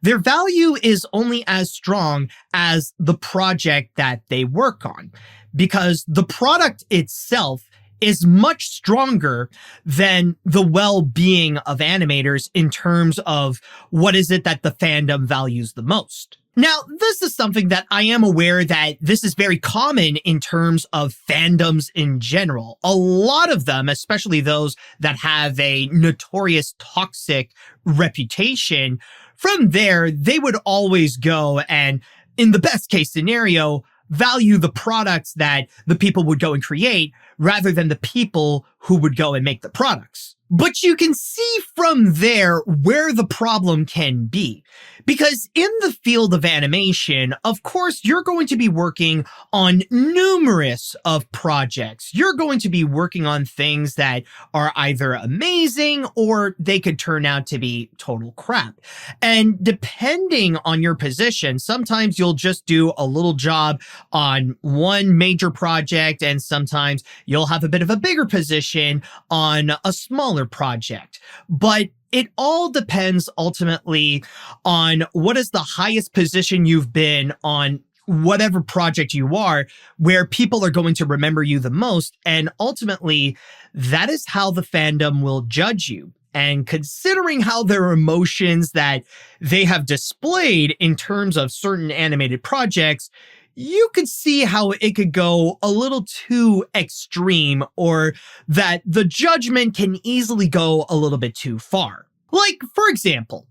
their value is only as strong as the project that they work on, because the product itself is much stronger than the well-being of animators in terms of what is it that the fandom values the most. Now, this is something that I am aware that this is very common in terms of fandoms in general. A lot of them, especially those that have a notorious toxic reputation, from there, they would always go and, in the best case scenario, value the products that the people would go and create rather than the people who would go and make the products. But you can see from there where the problem can be. Because in the field of animation, of course, you're going to be working on numerous of projects. You're going to be working on things that are either amazing or they could turn out to be total crap. And depending on your position, sometimes you'll just do a little job on one major project, and sometimes you'll have a bit of a bigger position on a smaller project. But it all depends ultimately on what is the highest position you've been on whatever project you are, where people are going to remember you the most. And ultimately, that is how the fandom will judge you. And considering how their emotions that they have displayed in terms of certain animated projects, you could see how it could go a little too extreme, or that the judgment can easily go a little bit too far. Like, for example,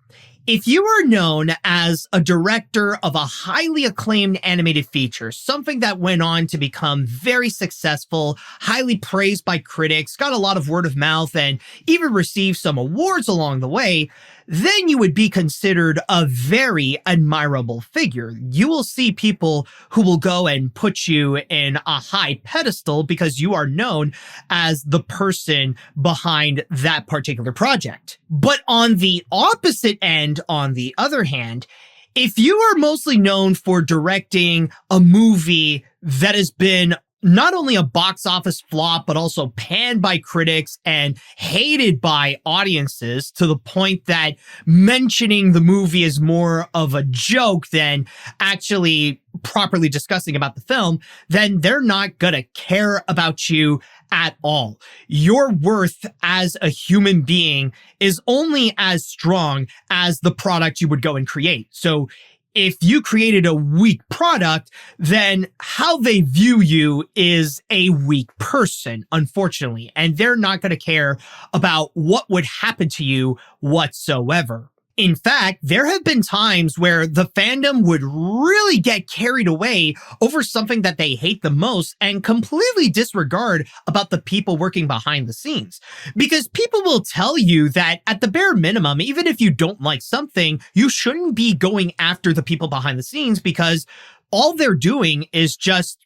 if you are known as a director of a highly acclaimed animated feature, something that went on to become very successful, highly praised by critics, got a lot of word of mouth, and even received some awards along the way, then you would be considered a very admirable figure. You will see people who will go and put you in a high pedestal because you are known as the person behind that particular project. But on the opposite end, on the other hand, if you are mostly known for directing a movie that has been not only a box office flop, but also panned by critics and hated by audiences to the point that mentioning the movie is more of a joke than actually properly discussing about the film, then they're not gonna care about you at all. Your worth as a human being is only as strong as the product you would go and create. So if you created a weak product, then how they view you is a weak person, unfortunately, and they're not going to care about what would happen to you whatsoever. In fact, there have been times where the fandom would really get carried away over something that they hate the most and completely disregard about the people working behind the scenes. Because people will tell you that at the bare minimum, even if you don't like something, you shouldn't be going after the people behind the scenes because all they're doing is just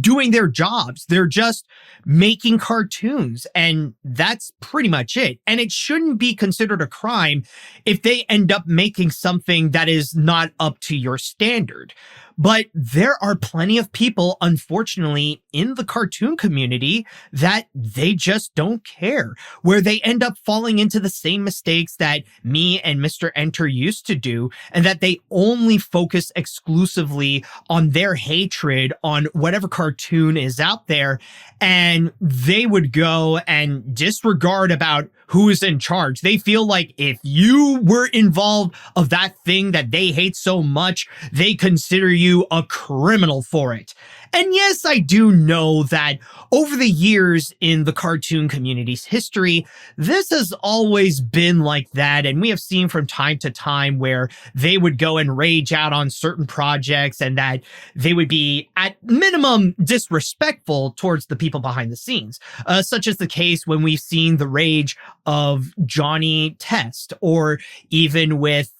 doing their jobs. They're just making cartoons, and that's pretty much it. And it shouldn't be considered a crime if they end up making something that is not up to your standard. But there are plenty of people, unfortunately, in the cartoon community that they just don't care, where they end up falling into the same mistakes that me and Mr. Enter used to do, and that they only focus exclusively on their hatred on whatever cartoon is out there, and they would go and disregard about who is in charge. They feel like if you were involved of that thing that they hate so much, they consider you a criminal for it. And yes, I do know that over the years in the cartoon community's history, this has always been like that. And we have seen from time to time where they would go and rage out on certain projects and that they would be at minimum disrespectful towards the people behind the scenes, such as the case when we've seen the rage of Johnny Test, or even with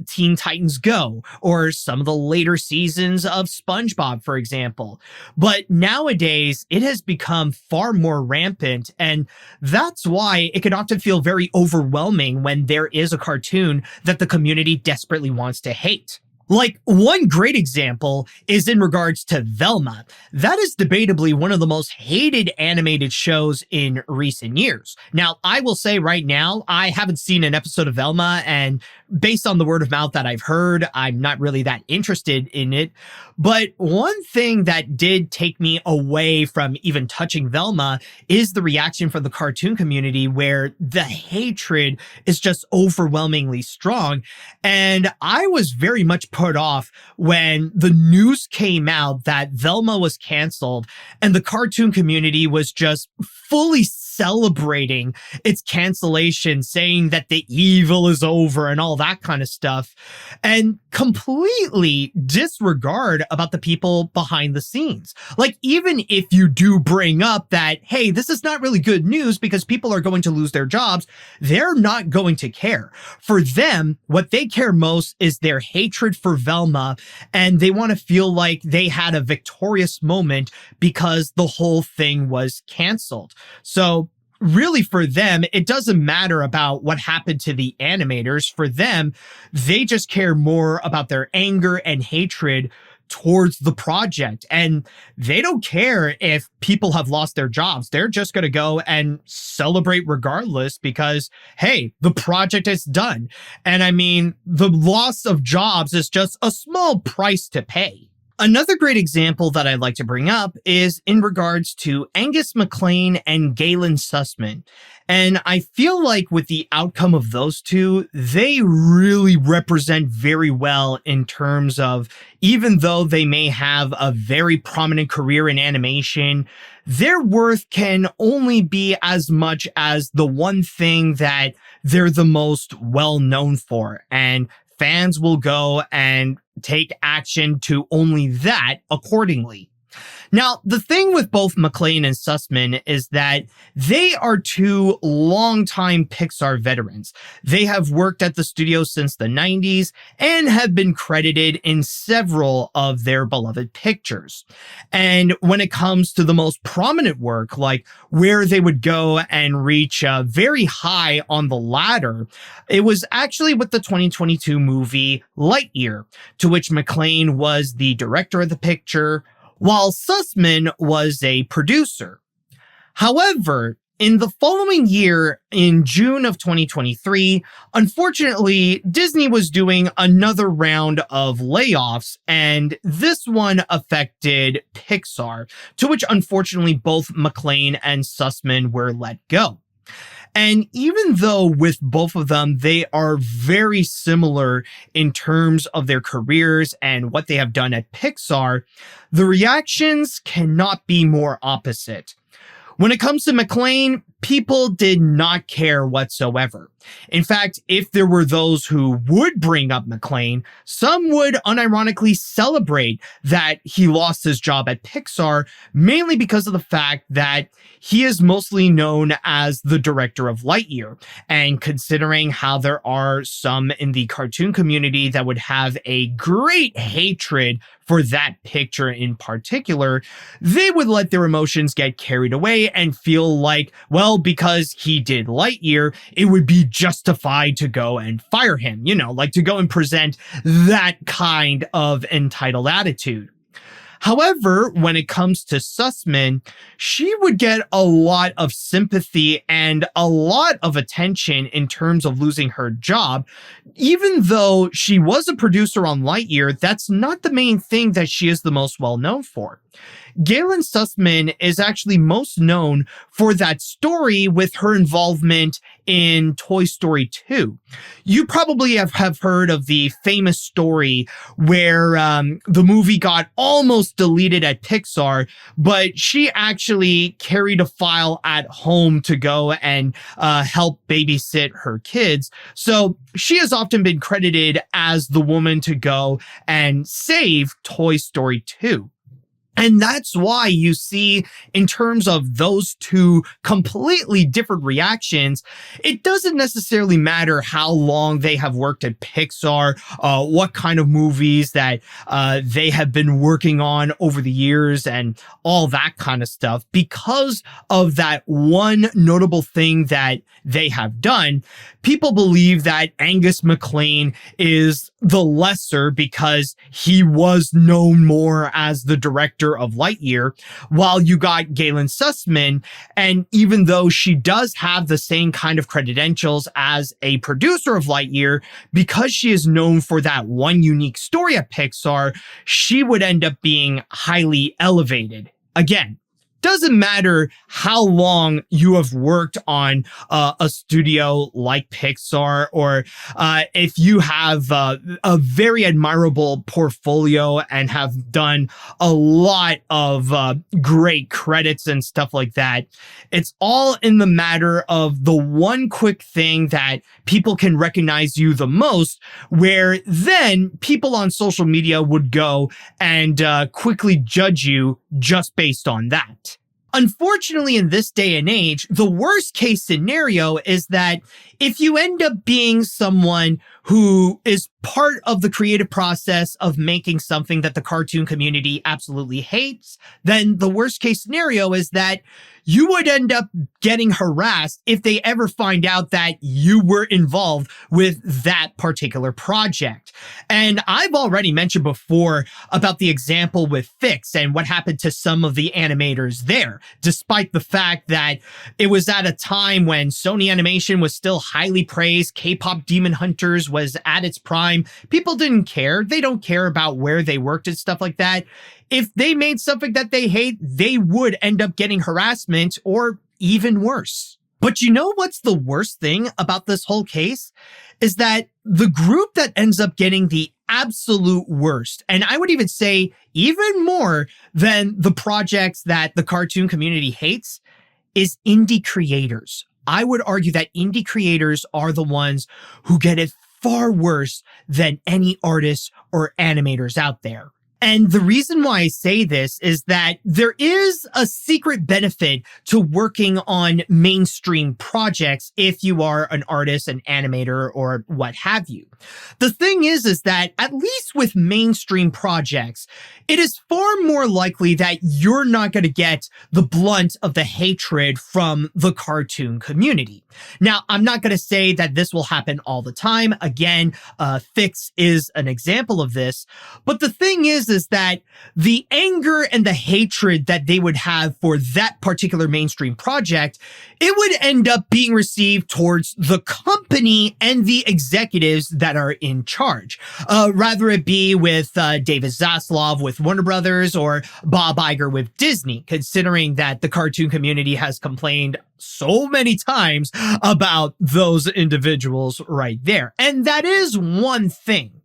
Teen Titans Go, or some of the later seasons of SpongeBob, for example. But nowadays, it has become far more rampant, and that's why it can often feel very overwhelming when there is a cartoon that the community desperately wants to hate. Like, one great example is in regards to Velma. That is debatably one of the most hated animated shows in recent years. Now, I will say right now, I haven't seen an episode of Velma, and based on the word of mouth that I've heard, I'm not really that interested in it. But one thing that did take me away from even touching Velma is the reaction from the cartoon community, where the hatred is just overwhelmingly strong. And I was very much put off when the news came out that Velma was canceled and the cartoon community was just fully celebrating its cancellation, saying that the evil is over and all that kind of stuff, and completely disregard about the people behind the scenes. Like, even if you do bring up that, hey, this is not really good news because people are going to lose their jobs, they're not going to care. For them, what they care most is their hatred for Velma, and they want to feel like they had a victorious moment because the whole thing was canceled. So really, for them, it doesn't matter about what happened to the animators. For them, they just care more about their anger and hatred towards the project. And they don't care if people have lost their jobs. They're just going to go and celebrate regardless because, hey, the project is done. And I mean, the loss of jobs is just a small price to pay. Another great example that I'd like to bring up is in regards to Angus MacLean and Galen Sussman. And I feel like with the outcome of those two, they really represent very well in terms of, even though they may have a very prominent career in animation, their worth can only be as much as the one thing that they're the most well known for. And fans will go and take action to only that accordingly. Now, the thing with both MacLean and Sussman is that they are two longtime Pixar veterans. They have worked at the studio since the 90s and have been credited in several of their beloved pictures. And when it comes to the most prominent work, like where they would go and reach very high on the ladder, it was actually with the 2022 movie Lightyear, to which MacLean was the director of the picture, while Sussman was a producer. However, in the following year, in June of 2023, unfortunately, Disney was doing another round of layoffs, and this one affected Pixar, to which unfortunately both MacLean and Sussman were let go. And even though with both of them, they are very similar in terms of their careers and what they have done at Pixar, the reactions cannot be more opposite. When it comes to MacLean, people did not care whatsoever. In fact, if there were those who would bring up MacLean, some would unironically celebrate that he lost his job at Pixar, mainly because of the fact that he is mostly known as the director of Lightyear. And considering how there are some in the cartoon community that would have a great hatred for that picture in particular, they would let their emotions get carried away and feel like, well, because he did Lightyear, it would be justify to go and fire him, like to go and present that kind of entitled attitude. However, when it comes to Sussman, she would get a lot of sympathy and a lot of attention in terms of losing her job. Even though she was a producer on Lightyear, that's not the main thing that she is the most well known for. Galen Sussman is actually most known for that story with her involvement in Toy Story 2. You probably have heard of the famous story where the movie got almost deleted at Pixar, but she actually carried a file at home to go and help babysit her kids. So she has often been credited as the woman to go and save Toy Story 2. And that's why you see, in terms of those two completely different reactions, it doesn't necessarily matter how long they have worked at Pixar, what kind of movies that they have been working on over the years and all that kind of stuff. Because of that one notable thing that they have done, people believe that Angus MacLane is the lesser because he was known more as the director of Lightyear, while you got Galen Sussman, and even though she does have the same kind of credentials as a producer of Lightyear, because she is known for that one unique story at Pixar, she would end up being highly elevated. Again, doesn't matter how long you have worked on a studio like Pixar, or if you have a very admirable portfolio and have done a lot of great credits and stuff like that. It's all in the matter of the one quick thing that people can recognize you the most, where then people on social media would go and quickly judge you just based on that. Unfortunately, in this day and age, the worst case scenario is that if you end up being someone who is part of the creative process of making something that the cartoon community absolutely hates, then the worst case scenario is that you would end up getting harassed if they ever find out that you were involved with that particular project. And I've already mentioned before about the example with Fix and what happened to some of the animators there, despite the fact that it was at a time when Sony Animation was still highly praised, K-pop Demon Hunters was at its prime. People didn't care. They don't care about where they worked and stuff like that. If they made something that they hate, they would end up getting harassment or even worse. But you know what's the worst thing about this whole case? Is that the group that ends up getting the absolute worst, and I would even say even more than the projects that the cartoon community hates, is indie creators. I would argue that indie creators are the ones who get it far worse than any artists or animators out there. And the reason why I say this is that there is a secret benefit to working on mainstream projects if you are an artist, an animator, or what have you. The thing is that at least with mainstream projects, it is far more likely that you're not going to get the blunt of the hatred from the cartoon community. Now, I'm not going to say that this will happen all the time. Again, Fix is an example of this. But the thing is that the anger and the hatred that they would have for that particular mainstream project, it would end up being received towards the company and the executives that are in charge. Rather it be with David Zaslav with Warner Brothers or Bob Iger with Disney, considering that the cartoon community has complained so many times about those individuals right there. And that is one thing.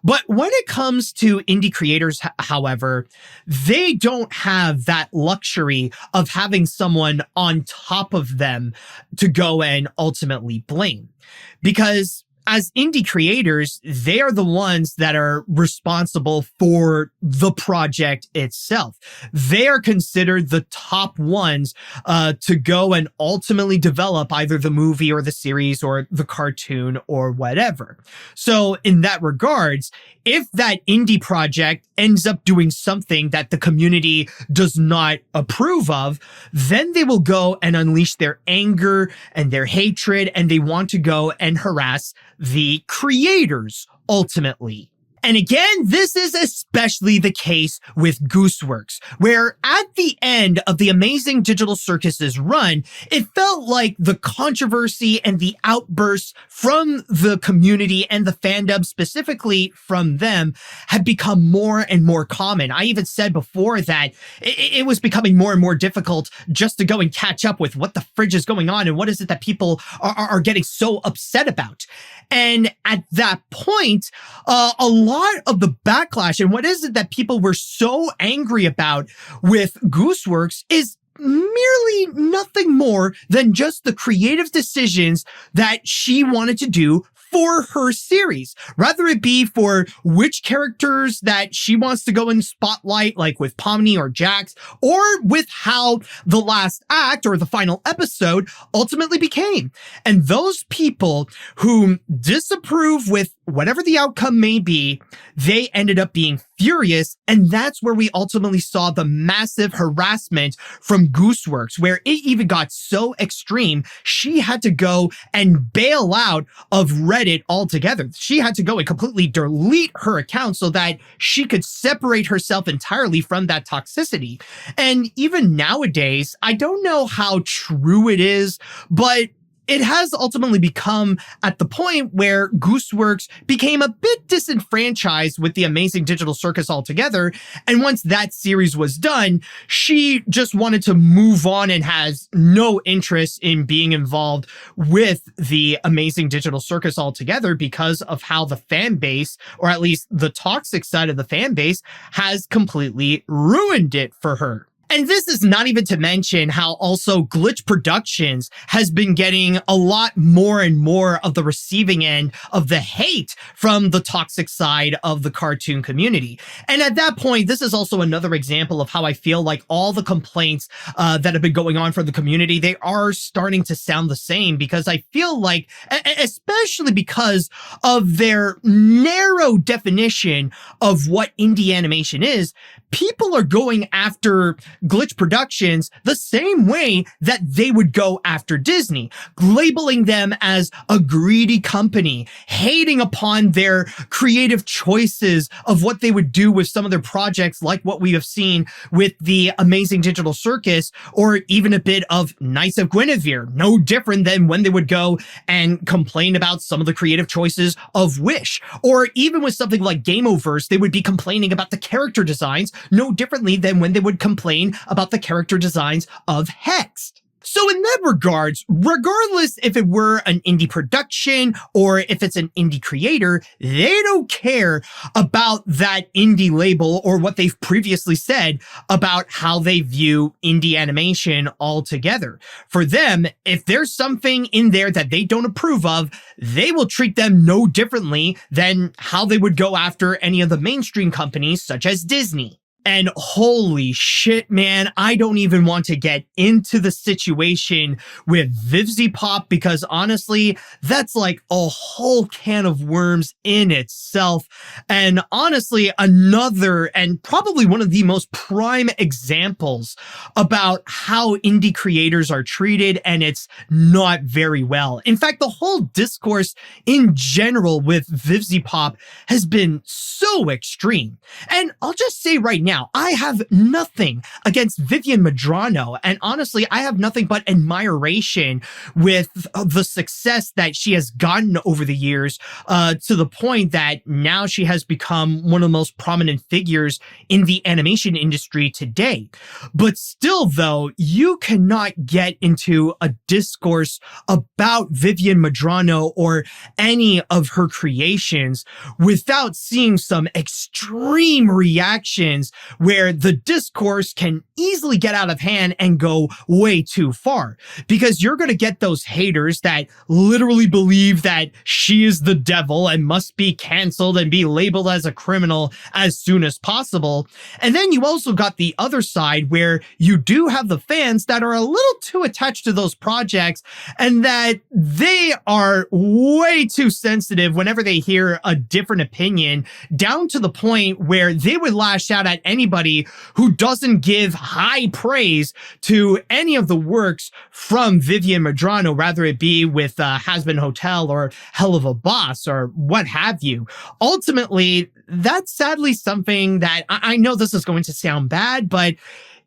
But when it comes to indie creators, however, they don't have that luxury of having someone on top of them to go and ultimately blame. Because as indie creators, they are the ones that are responsible for the project itself. They are considered the top ones to go and ultimately develop either the movie or the series or the cartoon or whatever. So in that regards, if that indie project ends up doing something that the community does not approve of, then they will go and unleash their anger and their hatred, and they want to go and harass the creators ultimately. And again, this is especially the case with Gooseworx, where at the end of the Amazing Digital Circus's run, it felt like the controversy and the outbursts from the community and the fandom, specifically from them, had become more and more common. I even said before that it was becoming more and more difficult just to go and catch up with what the fridge is going on and what is it that people are getting so upset about. And at that point, a lot of the backlash and what is it that people were so angry about with Gooseworx is merely nothing more than just the creative decisions that she wanted to do for her series, rather it be for which characters that she wants to go and spotlight, like with Pomni or Jax, or with how the last act or the final episode ultimately became. And those people who disapprove with whatever the outcome may be, they ended up being furious. And that's where we ultimately saw the massive harassment from Gooseworx, where it even got so extreme, she had to go and bail out of Reddit altogether. She had to go and completely delete her account so that she could separate herself entirely from that toxicity. And even nowadays, I don't know how true it is, but it has ultimately become at the point where Gooseworx became a bit disenfranchised with the Amazing Digital Circus altogether. And once that series was done, she just wanted to move on and has no interest in being involved with the Amazing Digital Circus altogether because of how the fan base, or at least the toxic side of the fan base, has completely ruined it for her. And this is not even to mention how also Glitch Productions has been getting a lot more and more of the receiving end of the hate from the toxic side of the cartoon community. And at that point, this is also another example of how I feel like all the complaints that have been going on from the community, they are starting to sound the same, because I feel like, especially because of their narrow definition of what indie animation is, people are going after Glitch Productions the same way that they would go after Disney, labeling them as a greedy company, hating upon their creative choices of what they would do with some of their projects, like what we have seen with the Amazing Digital Circus, or even a bit of Knights of Guinevere, no different than when they would go and complain about some of the creative choices of Wish, or even with something like Gameoverse, they would be complaining about the character designs, no differently than when they would complain about the character designs of Hexed. So in that regards, regardless if it were an indie production or if it's an indie creator, they don't care about that indie label or what they've previously said about how they view indie animation altogether. For them, if there's something in there that they don't approve of, they will treat them no differently than how they would go after any of the mainstream companies such as Disney. And holy shit, man, I don't even want to get into the situation with VivziePop, because honestly, that's like a whole can of worms in itself. And honestly, another and probably one of the most prime examples about how indie creators are treated, and it's not very well. In fact, the whole discourse in general with VivziePop has been so extreme. And I'll just say right now, I have nothing against Vivian Medrano, and honestly, I have nothing but admiration with the success that she has gotten over the years, to the point that now she has become one of the most prominent figures in the animation industry today. But still, though, you cannot get into a discourse about Vivian Medrano or any of her creations without seeing some extreme reactions where the discourse can easily get out of hand and go way too far. Because you're going to get those haters that literally believe that she is the devil and must be canceled and be labeled as a criminal as soon as possible. And then you also got the other side where you do have the fans that are a little too attached to those projects and that they are way too sensitive whenever they hear a different opinion, down to the point where they would lash out at anybody who doesn't give high praise to any of the works from Vivian Medrano, rather it be with Has-Been Hotel or Hell of a Boss or what have you. Ultimately, that's sadly something that I know this is going to sound bad, but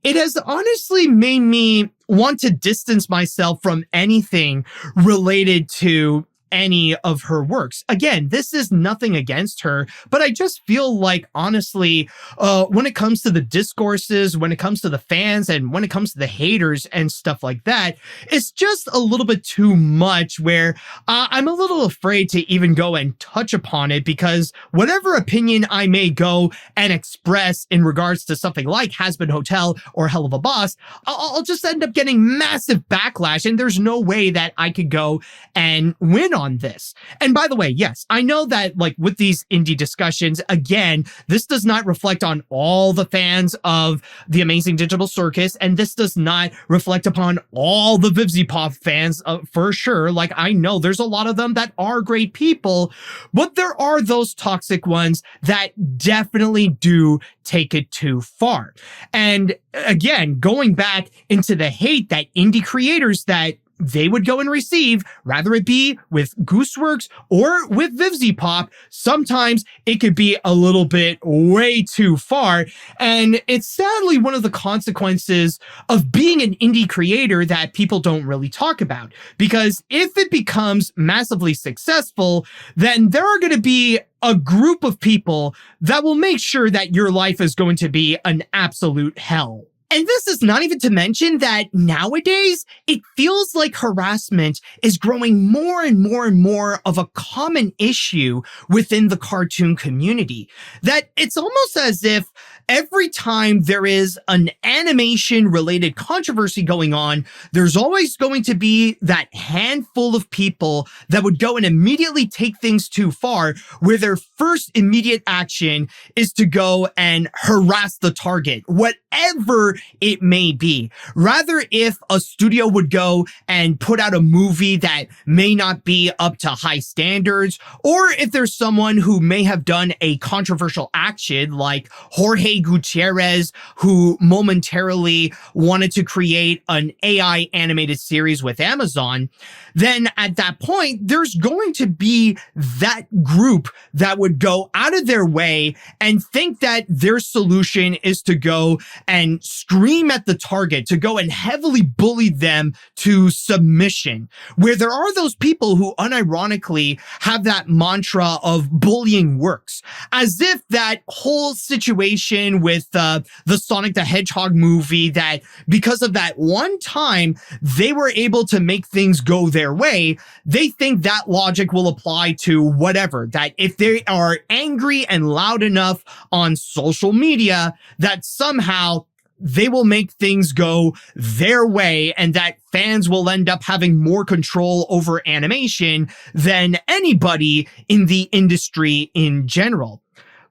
it has honestly made me want to distance myself from anything related to any of her works. Again, this is nothing against her, but I just feel like, honestly, when it comes to the discourses, when it comes to the fans, and when it comes to the haters and stuff like that, it's just a little bit too much where I'm a little afraid to even go and touch upon it, because whatever opinion I may go and express in regards to something like Has-Been Hotel or Hell of a Boss, I'll just end up getting massive backlash, and there's no way that I could go and win on this. And by the way, yes, I know that like with these indie discussions, again, this does not reflect on all the fans of The Amazing Digital Circus, and this does not reflect upon all the VivziePop fans for sure. Like, I know there's a lot of them that are great people, but there are those toxic ones that definitely do take it too far. And again, going back into the hate that indie creators that they would go and receive, rather it be with Gooseworx or with VivziePop, sometimes it could be a little bit way too far. And it's sadly one of the consequences of being an indie creator that people don't really talk about. Because if it becomes massively successful, then there are going to be a group of people that will make sure that your life is going to be an absolute hell. And this is not even to mention that nowadays, it feels like harassment is growing more and more and more of a common issue within the cartoon community. That it's almost as if every time there is an animation-related controversy going on, there's always going to be that handful of people that would go and immediately take things too far, where their first immediate action is to go and harass the target, whatever it may be. Rather, if a studio would go and put out a movie that may not be up to high standards, or if there's someone who may have done a controversial action like Jorge Gutierrez, who momentarily wanted to create an AI animated series with Amazon, then at that point, there's going to be that group that would go out of their way and think that their solution is to go and scream at the target, to go and heavily bully them to submission, where there are those people who unironically have that mantra of bullying works, as if that whole situation with the Sonic the Hedgehog movie, that because of that one time they were able to make things go their way, they think that logic will apply to whatever, that if they are angry and loud enough on social media, that somehow they will make things go their way, and that fans will end up having more control over animation than anybody in the industry in general.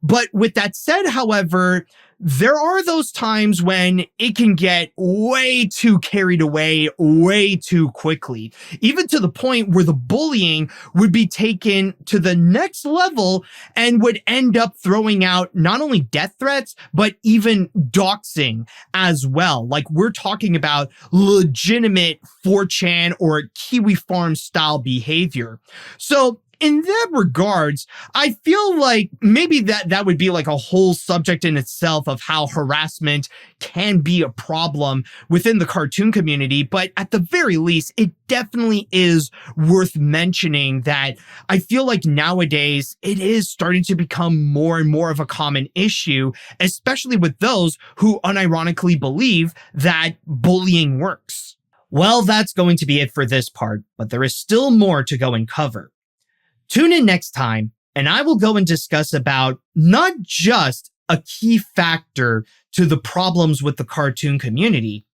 But with that said, however, there are those times when it can get way too carried away way too quickly, even to the point where the bullying would be taken to the next level and would end up throwing out not only death threats, but even doxing as well. Like, we're talking about legitimate 4chan or Kiwi Farm style behavior. So in that regards, I feel like maybe that would be like a whole subject in itself of how harassment can be a problem within the cartoon community. But at the very least, it definitely is worth mentioning that I feel like nowadays it is starting to become more and more of a common issue, especially with those who unironically believe that bullying works. Well, that's going to be it for this part, but there is still more to go and cover. Tune in next time, and I will go and discuss about not just a key factor to the problems with the cartoon community,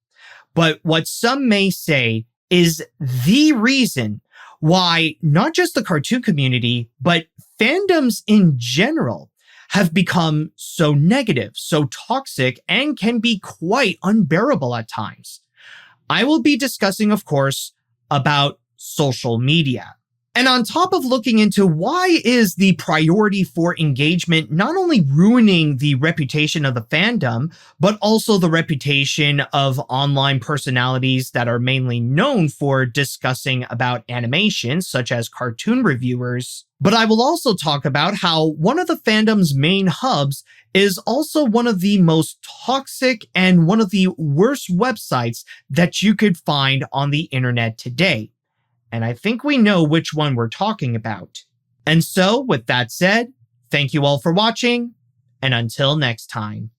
but what some may say is the reason why not just the cartoon community, but fandoms in general have become so negative, so toxic, and can be quite unbearable at times. I will be discussing, of course, about social media. And on top of looking into why is the priority for engagement not only ruining the reputation of the fandom, but also the reputation of online personalities that are mainly known for discussing about animation, such as cartoon reviewers. But I will also talk about how one of the fandom's main hubs is also one of the most toxic and one of the worst websites that you could find on the internet today. And I think we know which one we're talking about. And so, with that said, thank you all for watching, and until next time.